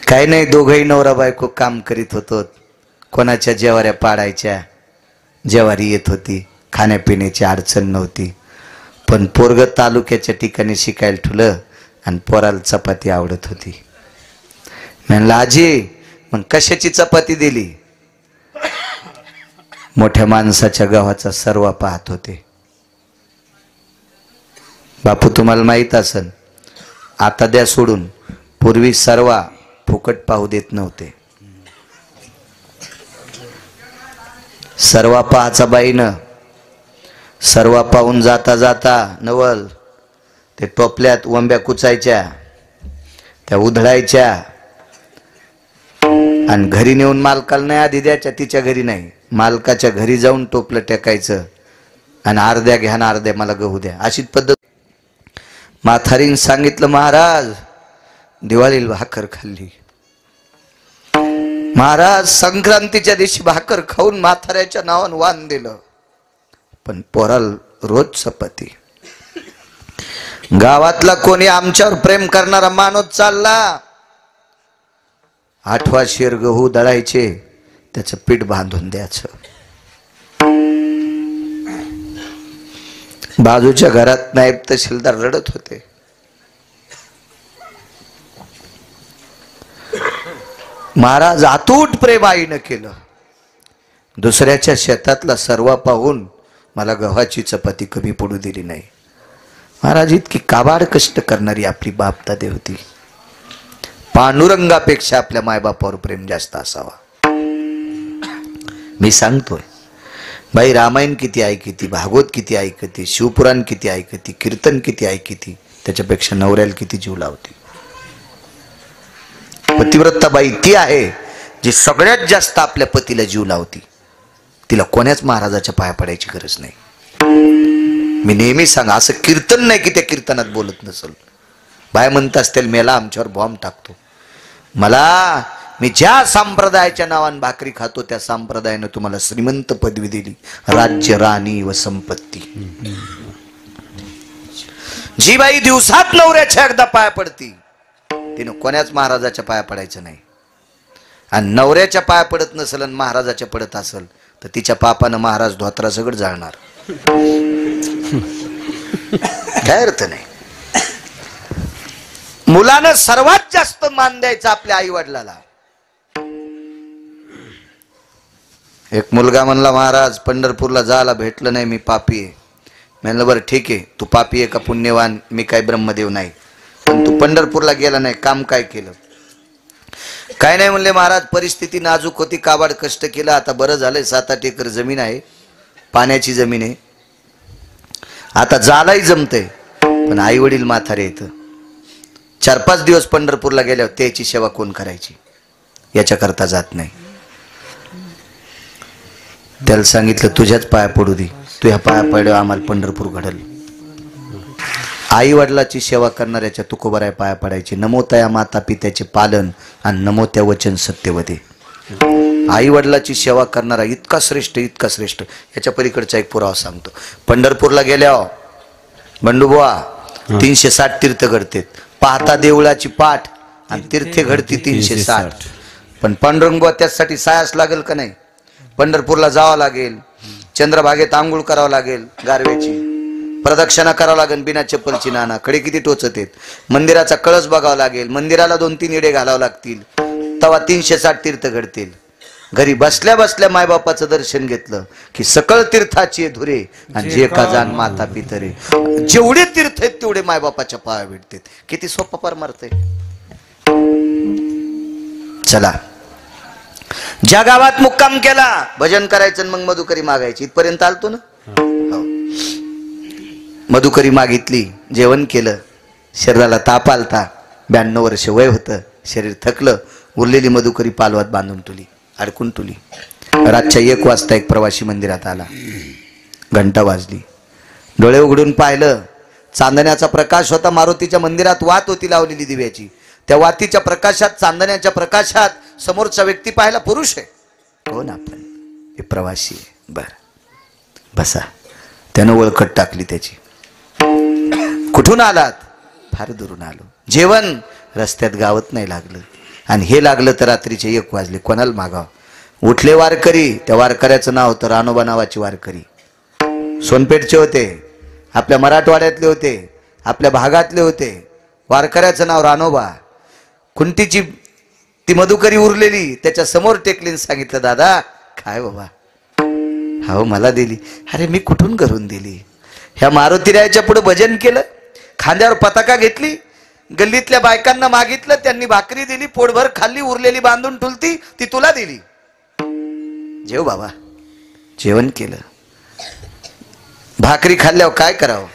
काय नाही, दोघंही नवरा बायको काम करीत होतो. कोणाच्या जेवाऱ्या पाडायच्या, जेवारी येत होती, खाण्यापिण्याची अडचण नव्हती. पण पोरग तालुक्याच्या ठिकाणी शिकायला ठुलं आणि पोराला चपाती आवडत होती. म्हणलं आजी मग कशाची चपाती दिली? मोठ्या माणसाच्या गावाचा सर्वा पाहत होते. बापू तुम्हाला माहित असन, आता द्या सोडून, पूर्वी सर्वा फुकट पाहू देत नव्हते. सर्वा पाहाचा बाईनं सर्वा पाहून जाता जाता नवल ते टोपल्यात वंब्या कुचायच्या, त्या उधळायच्या आणि घरी नेऊन मालकाला नाही आधी द्यायच्या, तिच्या घरी नाही, मालकाच्या घरी जाऊन टोपलं टेकायचं आणि अर्ध्या घ्या ना अर्ध्या मला गहू द्या, अशीच पद्धत. म्हातारीने सांगितलं महाराज दिवाळीला भाकर खाल्ली. महाराज संक्रांतीच्या दिवशी भाकर खाऊन म्हाताऱ्याच्या नावानं वाण दिलं, पण पोराला रोज चपाती. गावातला कोणी आमच्यावर प्रेम करणारा माणूस चालला, 8वा शेर गहू दळायचे, त्याचं पीठ बांधून द्यायचं. बाजूच्या घरात नायब तहसीलदार रडत होते. महाराज अतूट प्रेम आईनं केलं. दुसऱ्याच्या शेतातला सर्वा पाहून मला गव्हाची चपाती कमी पडू दिली नाही. महाराज इतकी काबाड कष्ट करणारी आपली बापदादी होती. पांडुरंगापेक्षा आपल्या मायबापावर प्रेम जास्त असावा. मी सांगतोय बाई, रामायण किती ऐकती, भागवत किती ऐकती, शिवपुराण किती ऐकती, कीर्तन किती ऐकती, त्याच्यापेक्षा नवऱ्याला किती जीव लावते. पतिव्रता बाई ती आहे जी सगळ्यात जास्त आपल्या पतीला जीव लावती. तिला कोण्याच महाराजाच्या पाया पडायची गरज नाही. मी नेहमी सांगा, असं कीर्तन नाही की त्या कीर्तनात बोलत नसल. बाय म्हणत असतील मेला आमच्यावर बॉम्ब टाकतो. मी ज्या संप्रदायाच्या नावाने भाकरी खातो त्या संप्रदायाने तुम्हाला श्रीमंत पदवी दिली, राज्य, राणी व संपत्ती. जी बाई दिवसात नवऱ्याच्या एकदा पाया पडती तिनं कोण्याच महाराजाच्या पाया पडायचं नाही. आणि नवऱ्याच्या पाया पडत नसल आणि महाराजाच्या पडत असल तर तिच्या पापानं महाराज धोत्रा सगळं जाळणार. काय अर्थ नाही. मुलानं सर्वात जास्त मान द्यायचा आपल्या आई वडिलाला. एक मुलगा म्हणला, महाराज पंढरपूरला जायला भेटलं नाही, मी पापी आहे. म्हणलं बरं ठीक आहे, तू पापी आहे का पुण्यवान, मी काय ब्रह्मदेव नाही, पण तू पंढरपूरला गेला नाही, काम काय केलं? काय नाही म्हणले, महाराज परिस्थिती नाजूक होती, काबाड कष्ट केलं, आता बरं झालंय, 7-8 एकर जमीन आहे, पाण्याची जमीन आहे, आता जालाही जमतंय, पण आई वडील म्हातारे येतं. 4-5 दिवस पंढरपूरला गेल्यावर त्याची सेवा कोण करायची याच्याकरता जात नाही. त्याला सांगितलं तुझ्याच पाया पडू दे, तू ह्या पाया पडल्यावर आम्हाला पंढरपूर घडल. आई वडिलाची सेवा करणाऱ्याच्या तुकोबराय पाया पडायची. नमो तया माता पित्याचे पालन आणि नमो त्या वचन सत्यवते. आई वडिलाची सेवा करणारा इतका श्रेष्ठ, इतका श्रेष्ठ. याच्या पलीकडचा एक पुरावा सांगतो. पंढरपूरला गेल्यावर बंडूबुवा 360 तीर्थ घडतेत. पाहता देवळाची पाठ आणि तीर्थे घडती 360. पण पांडुरंगबुवा त्यासाठी सायास लागेल का नाही? पंढरपूरला जावं लागेल, चंद्रभागेत आंघोळ करावं लागेल, गारव्याची प्रदक्षिणा करावं लागेल, बिना चप्पलची. नाना कडे किती टोचत आहेत. मंदिराचा कळस बघावं लागेल, मंदिराला 2-3 इडे घालावं लागतील, तेव्हा 360 तीर्थ घडतील. घरी बसल्या बसल्या मायबापाचं दर्शन घेतलं की सकळ तीर्थाची धुरे आणि जे का जाण माता पितरे. जेवढे तीर्थ आहेत तेवढे मायबापाच्या पाया भेटतात. किती सोपा परमार्थ आहे. चला, ज्या गावात मुक्काम केला भजन करायचं, मग मधुकरी मागायची. इथपर्यंत आलतो ना. मधुकरी मागितली, जेवण केलं, शरीराला ताप आलता, 92 वर्ष वय होतं, शरीर थकलं, उरलेली मधुकरी पालवात बांधून तुली, अडकून तुली. रातच्या 1 वाजता एक प्रवासी मंदिरात आला, घंटा वाजली, डोळे उघडून पाहिलं, चांदण्याचा प्रकाश होता. मारुतीच्या मंदिरात वात होती लावलेली दिव्याची. त्या वातीच्या प्रकाशात, चांदण्याच्या प्रकाशात समोरचा व्यक्ती पाहिला, पुरुष आहे. कोण? आपण. हे प्रवासी आहे. बर बसा. त्यानं ओळखत टाकली त्याची. कुठून आलात? फार दुरून आलो. जेवण? रस्त्यात गावत नाही लागलं, आणि हे लागलं तर रात्रीचे 1 वाजले. कोणाला मागाव? उठले वारकरी. त्या वारकऱ्याचं नाव होतं रानोबा नावाचे वारकरी. सोनपेठचे होते, आपल्या मराठवाड्यातले होते, आपल्या भागातले होते. वारकऱ्याचं नाव रानोबा. खुंटीची ती मधुकरी उरलेली त्याच्या समोर टेकलीन, सांगितलं, दादा काय बाबा? हो मला दिली. अरे मी कुठून घरून दिली? ह्या मारुतीरायाच्या पुढे भजन केलं, खांद्यावर पताका घेतली, गल्लीतल्या बायकांना मागितलं, त्यांनी भाकरी दिली, पोटभर खाल्ली, उरलेली बांधून ठुलती, ती तुला दिली. जेव बाबा. जेवण केलं. भाकरी खाल्ल्यावर काय करावं?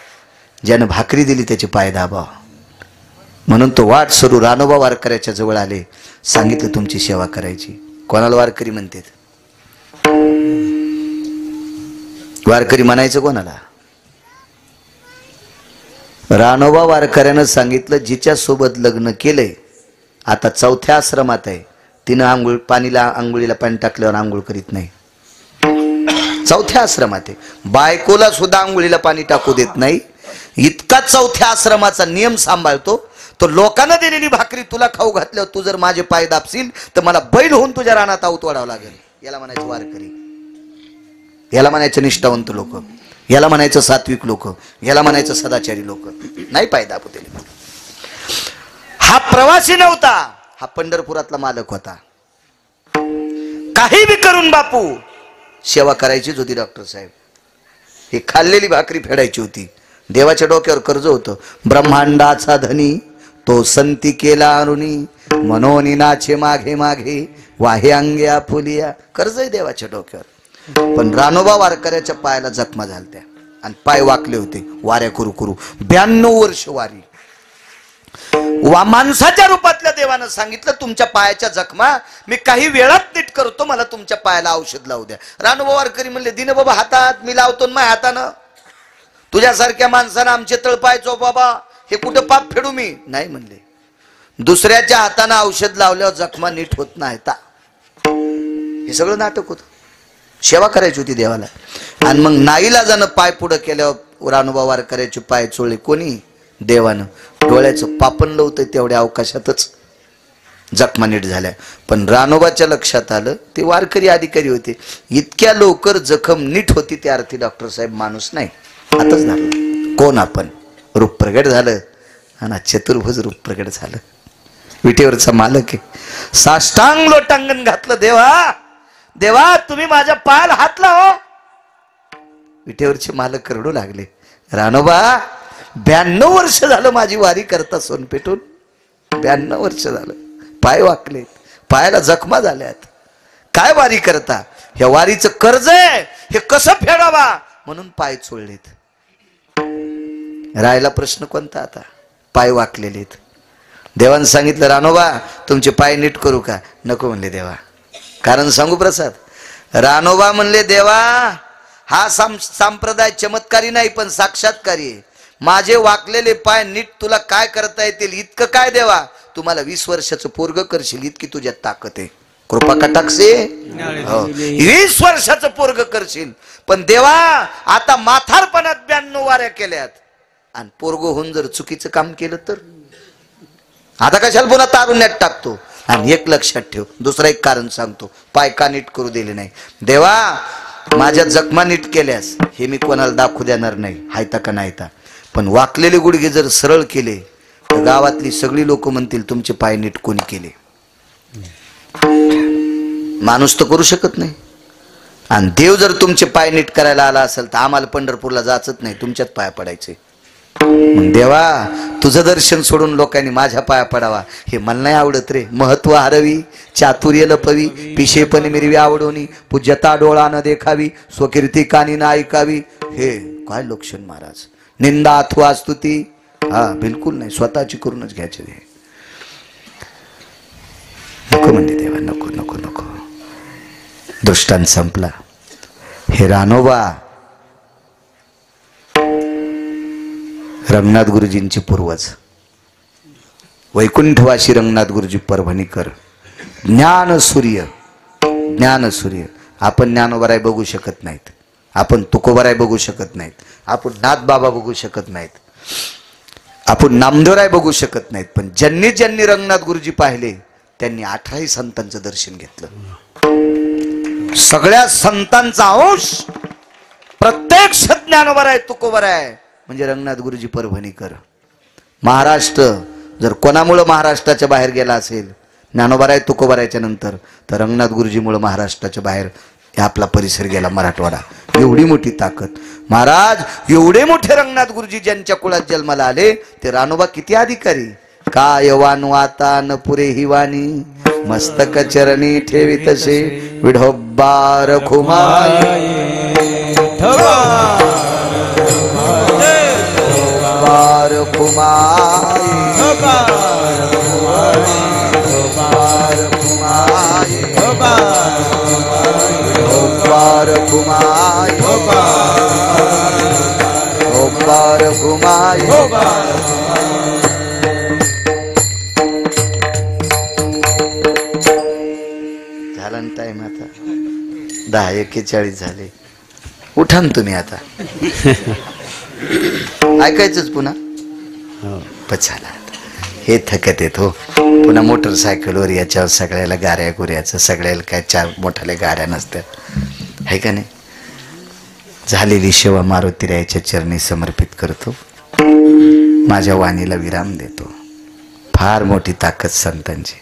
ज्यानं भाकरी दिली त्याचे पाय दाबाव. म्हणून तो वाट सरू रानोबा वारकऱ्याच्या जवळ आले, सांगितलं तुमची सेवा करायची. कोणाला वारकरी म्हणतात? वारकरी म्हणायचं कोणाला? रानोबा वारकऱ्यानं सांगितलं, जिच्या सोबत लग्न केलंय, आता 4थ्या आश्रमात आहे, तिनं आंघोळीला पाणी टाकल्यावर आंघोळ करीत नाही. 4थ्या आश्रमात आहे. बायकोला सुद्धा आंघोळीला पाणी टाकू देत नाही. इतका 4थ्या आश्रमाचा नियम सांभाळतो तो. लोकांना दिलेली भाकरी तुला खाऊ घातल्यावर तू जर माझे पाय दाबशील तर मला बैल होऊन तुझ्या रानात आऊत वाढावं लागेल. याला म्हणायचं वारकरी, याला म्हणायचं निष्ठावंत लोक, याला म्हणायचं सात्विक लोक, याला म्हणायचं सदाचारी लोक. नाही पाय दाबू दिले. हा प्रवासी नव्हता, हा पंढरपुरातला मालक होता. काही बी करून बापू सेवा करायचीच होती. डॉक्टर साहेब, ही खाल्लेली भाकरी फेडायची होती. देवाच्या डोक्यावर कर्ज होतं. ब्रह्मांडाचा धनी तो संती केला अरुणी, मनोनी नाचे मागे मागे, वाहे अंगे आपुलिया. कर्ज आहे देवाच्या डोक्यावर. पण रानोबा वारकऱ्याच्या पायाला जखमा झालत्या आणि पाय वाकले होते वाऱ्या कुरू कुरू. 92 वर्ष वारी. माणसाच्या रूपातल्या देवानं सांगितलं तुमच्या पायाच्या जखमा मी काही वेळात नीट करतो, मला तुमच्या पायाला औषध लावू द्या. रानोबा वारकरी म्हणले दिने बाबा हातात मी लावतो माझ्या हातानं, तुझ्यासारख्या माणसानं आमचे तळपाय चो बाबा हे कुठं पाप फेडू मी नाही म्हणले. दुसऱ्याच्या हातानं औषध लावल्यावर जखमा नीट होत नाही. हे सगळं नाटक होतं, सेवा करायची होती देवाला. आणि मग नाईलाजानं पाय पुढं केल्यावर रानोबा वारकऱ्याचे पाय चोळले कोणी? देवानं. डोळ्याचं पापण लावतंय तेवढ्या अवकाशातच जखमा नीट झाल्या. पण रानोबाच्या लक्षात आलं ते वारकरी अधिकारी होते, इतक्या लवकर जखम नीट होती त्या अर्थी डॉक्टर साहेब माणूस नाही. आताच झालं कोण आपण, रूप प्रगट झालं आणि चतुर्भुज रूप प्रगट झालं. विटेवरचा मालक आहे. साष्टांग लोटांगण घातलं, देवा देवा तुम्ही माझ्या पायाला हात लावा. विटेवरचे मालक रडू लागले, रानोबा 92 वर्ष झालं माझी वारी करता सोनपेठून, 92 वर्ष झालं, पाय वाकलेत, पायाला जखमा झाल्यात, काय वारी करता? या वारीचं कर्ज आहे हे कसं फेडावा म्हणून पाय चोळलेत. राहिला प्रश्न कोणता आता? पाय वाकलेलेत. देवानं सांगितलं रानोबा तुमचे पाय नीट करू का? नको म्हणले देवा. कारण सांगू प्रसाद, रानोबा म्हणले देवा हा संप्रदाय चमत्कारी नाही पण साक्षात्कारी आहे. माझे वाकलेले पाय नीट तुला काय करता येतील इतकं काय देवा, तुम्हाला 20 वर्षाचं पोरग करशील इतकी तुझ्यात ताकद आहे. कृपा कटाक्षे 20 वर्षाचं पोरग करशील. पण देवा आता माथारपणात 92 वाऱ्या केल्यात आणि पोरग होऊन जर चुकीचं काम केलं तर आता कशाला पुन्हा तारुण्यात टाकतो. आणि एक लक्षात ठेव, दुसरं एक कारण सांगतो, पाय का नीट करू दिले नाही? देवा माझ्या जखमा नीट केल्यास हे मी कोणाला दाखवू देणार नाही, हायता का नाहीता. पण वाकलेले गुडघे जर सरळ केले तर गावातली सगळी लोक म्हणतील तुमचे पाय नीट कोणी केले. माणूस तर करू शकत नाही. आणि देव जर तुमचे पाय नीट करायला आला असेल तर आम्हाला पंढरपूरला जायचंच नाही, तुमच्यात पाया पडायचे. देवा तुझं दर्शन सोडून लोकांनी माझ्या पाया पडावा हे मला नाही आवडत रे. महत्व हरवी चातुर्य लपवी पिशेपणे मिरवी आवडोनी पूज्यता डोळा न देखावी स्वकीर्ती कानी न ऐकावी. हे काय लोकशन महाराज, निंदा अथवा स्तुती हा बिलकुल नाही, स्वतःची करूनच घ्यायचे. नको म्हणले देवा, नको नको नको. दृष्टांत संपला. हे रानोबा रंगनाथ गुरुजींचे पूर्वज, वैकुंठवासी रंगनाथ गुरुजी परभणीकर, ज्ञान सूर्य. ज्ञान सूर्य. आपण ज्ञानोबाराय बघू शकत नाहीत, आपण तुकोबाराय बघू शकत नाहीत, आपण नाथबाबा बघू शकत नाहीत, आपण नामदेवराय बघू शकत नाहीत. पण ज्यांनी ज्यांनी रंगनाथ गुरुजी पाहिले त्यांनी 18 संतांचं दर्शन घेतलं. सगळ्या संतांचा अंश प्रत्यक्ष ज्ञानोबाराय तुकोबाराय म्हणजे रंगनाथ गुरुजी परभणीकर. महाराष्ट्र जर कोणामुळे महाराष्ट्राच्या बाहेर गेला असेल ज्ञानोबाराय तुकोबारायच्या नंतर तर रंगनाथ गुरुजीमुळे महाराष्ट्राच्या बाहेर आपला परिसर गेला मराठवाडा. एवढी मोठी ताकद महाराज. एवढे मोठे रंगनाथ गुरुजी ज्यांच्या कुळात जन्माला आले ते रानोबा किती अधिकारी. काय वाता न पुरे ही वाणी मस्तक चरणी ठेवी तसे विढोबार खुमाय बार खुमाय बार खुमाय बार खुमाय बार खुमाय. झाला ना टाइम आता 10:41 झाले. उठा ना तुम्ही आता. ऐकायचंच पुन्हा पचाला. हे थकत येत हो. पुन्हा मोटरसायकलवर याच्यावर सगळ्याला गाऱ्या गुऱ्याचं सगळ्याला काय 4 मोठाल्या गाऱ्या नसतात आहे का नाही. झालेली सेवा मारुतीरायाच्या चरणी समर्पित करतो. माझ्या वाणीला विराम देतो. फार मोठी ताकद संतांची.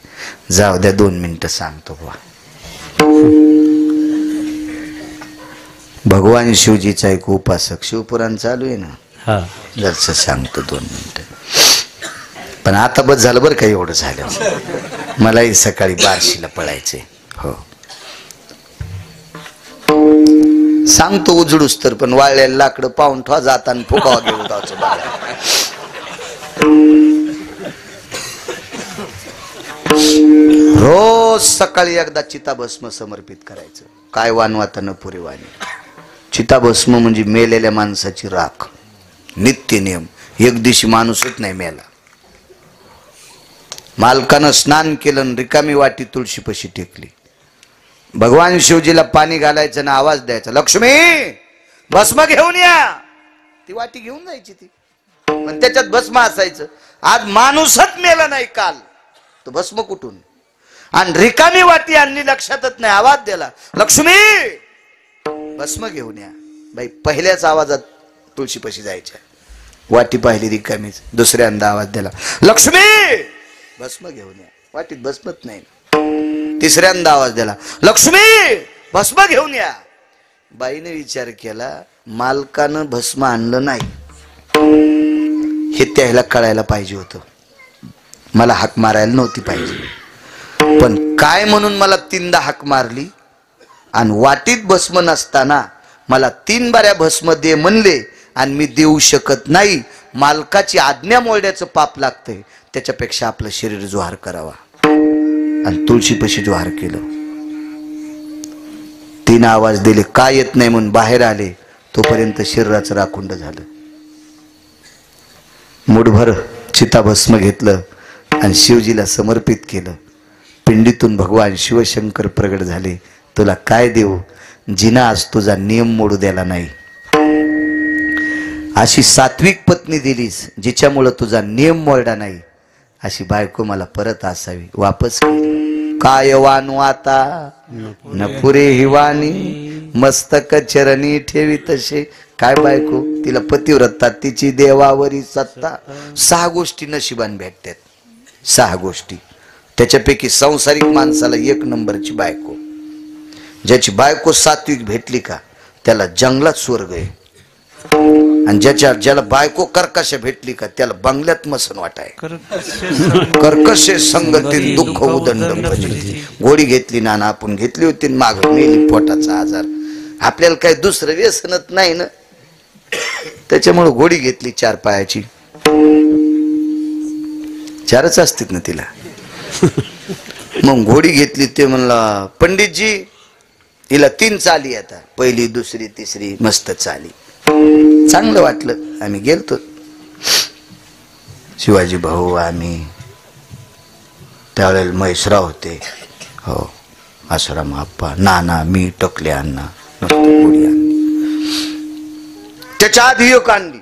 जाऊ द्या 2 मिनिटं सांगतो बुवा. भगवान शिवजीचा एक उपासक, शिवपुराण चालू आहे ना, जरच सांगतो 2 मिनिटं. पण आता बस झालं बरं का, एवढं झालं. मलाही सकाळी बार्शीला पळायचे. हो सांगतो उजडूस तर, पण वाळलेलं लाकडं पाहून ठेवा जाताना फुकावा घेऊ गावचं बाळा. रोज सकाळी एकदा चिताभस्म समर्पित करायचं. काय वानवाता न पुरे वाणी. चिताभस्म म्हणजे मेलेल्या माणसाची राख. नित्य नियम. एक दिवशी माणूसच नाही मेला. मालकानं स्नान केलं, रिकामी वाटी तुळशीपाशी टेकली. भगवान शिवजीला पाणी घालायचं ना आवाज द्यायचा, लक्ष्मी भस्म घेऊन या. ती वाटी घेऊन जायची ती, पण त्याच्यात भस्म असायचं. आज माणूसच मेला नाही काल, तो भस्म कुठून? आणि रिकामी वाटी आणली, लक्षातच नाही. आवाज दिला, लक्ष्मी भस्म घेऊन या. बाई पहिल्याच आवाजात तुळशीपाशी जायच्या. वाटी पाहिली रिकामीच. दुसऱ्यांदा आवाज दिला, लक्ष्मी भस्म घेऊन या. वाटीत भस्मच नाही. तिसऱ्यांदा आवाज दिला, लक्ष्मी भस्म घेऊन या. बाईने विचार केला, मालकानं भस्म आणलं नाही हे त्याला कळायला पाहिजे होतं. मला हाक मारायला नव्हती पाहिजे, पण काय म्हणून मला 3दा हाक मारली. आणि वाटीत भस्म नसताना मला 3 बाऱ्या भस्म दे म्हणले आणि मी देऊ शकत नाही. मालकाची आज्ञा मोडण्याचं पाप लागतंय. त्याच्यापेक्षा आपलं शरीर जोहार करावा. आणि तुळशीपाशी जोहार केलं. 3 आवाज दिले, काय येत नाही म्हणून बाहेर आले. तोपर्यंत शरीराचं राखुंड झालं. मुठभर चिताभस्म घेतलं आणि शिवजीला समर्पित केलं. पिंडीतून भगवान शिवशंकर प्रगट झाले. तुला काय देऊ, जिना आज तुझा नियम मोडू द्याला नाही. अशी सात्विक पत्नी दिलीस जिच्यामुळं तुझा नियम मोडला नाही. अशी बायको मला परत असावी. वापस केली. काय वानू आता न पुरे ही वाणी, मस्तक चरणी ठेवी तसे. काय बायको, तिला पतिव्रता, तिची देवावरी सत्ता. 6 गोष्टी नशिबान भेटतात. 6 गोष्टी. त्याच्यापैकी संसारिक माणसाला 1 नंबरची बायको. ज्याची बायको सात्विक भेटली का त्याला जंगलात स्वर्ग आहे. आणि ज्याला बायको कर्कश भेटली का त्याला बंगल्यात मसन वाटाय. कर्कश संगती दुःख उदंड भजती. गोडी घेतली ना आपण घेतली होती, माग मेली पोटाचा आजार. आपल्याला काही दुसरं व्यसनच नाही ना, त्याच्यामुळे गोडी घेतली 4 पायाची. 4च असतील ना तिला. मग घोडी घेतली. ते म्हणला, पंडितजी हिला 3 चाली आता, पहिली दुसरी तिसरी मस्त चाली. चांगलं वाटलं. आम्ही गेलतो, शिवाजी भाऊ आम्ही, त्यावेळेला महेशराव होते, हो आसाराम आप्पा, नाना, मी, टकले अण्णा. घोडी आणली. त्याच्या आधी एक आणली,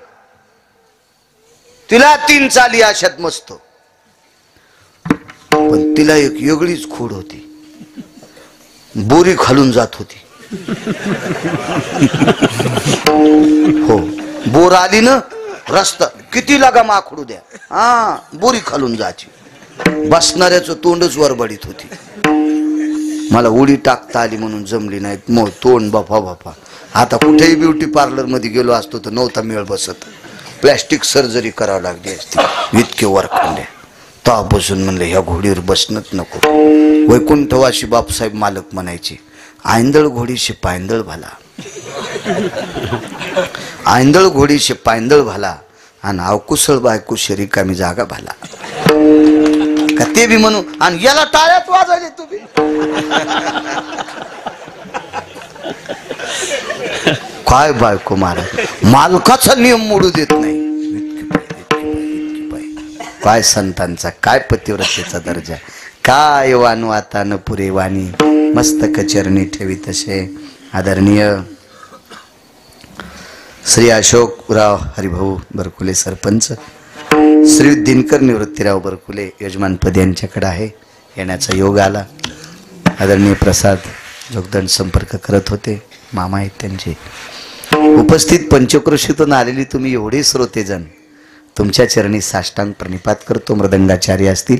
तिला 3 चाली अशात मस्त. पण तिला एक वेगळीच खोड होती. बोरी खालून जात होती. हो, बोर आली ना रस्ता किती लागा माखडू द्या, हा बोरी खालून जायची. बसणाऱ्याचं तोंडच वरबडीत होती. मला उडी टाकता आली म्हणून जमली नाही. मग तोंड बाफा बाफा. आता कुठेही ब्युटी पार्लर मध्ये गेलो असतो तर नव्हता मेळ बसत. प्लॅस्टिक सर्जरी करावं लागली असती. इतके वरखंड्या. तेव्हापासून म्हणले ह्या घोडीवर बसणंच नको. वैकुंठवासी बापसाहेब मालक म्हणायचे, आंधळ घोडीशी पायंदळ भाला, आंधळ घोडीशी पायंदळ भाला, आणि अवकुशळ बायको शरीकामी जागा भाला. का ते बी म्हणू, आणि याला टाळ्यात वाजवले तुम्ही. काय बायको महाराज, मालकाचा नियम मोडू देत नाही. काय संतांचा, काय पतिव्रतेचा दर्जा, काय वानू आता न पुरे वाणी, मस्तक चरणी ठेवी तसे. आदरणीय श्री अशोकराव हरिभाऊ बरकुले सरपंच, श्री दिनकर निवृत्तीराव बरकुले यजमानपद यांच्याकडे आहे. येण्याचा योग आला. आदरणीय प्रसाद जोगदंड संपर्क करत होते, मामा आहेत त्यांचे. उपस्थित पंचक्रोशीतून आलेली तुम्ही एवढे श्रोतेजन, तुमच्या चरणी साष्टांग प्रणिपात करतो. मृदंगाचार्य असतील,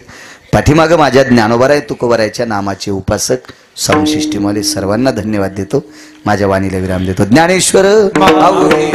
पाठीमागं माझ्या ज्ञानोबाराय तुकोबारायच्या नामाचे उपासक साऊंड सर्वांना धन्यवाद देतो. माझ्या वाणीला विराम देतो. ज्ञानेश्वर माऊली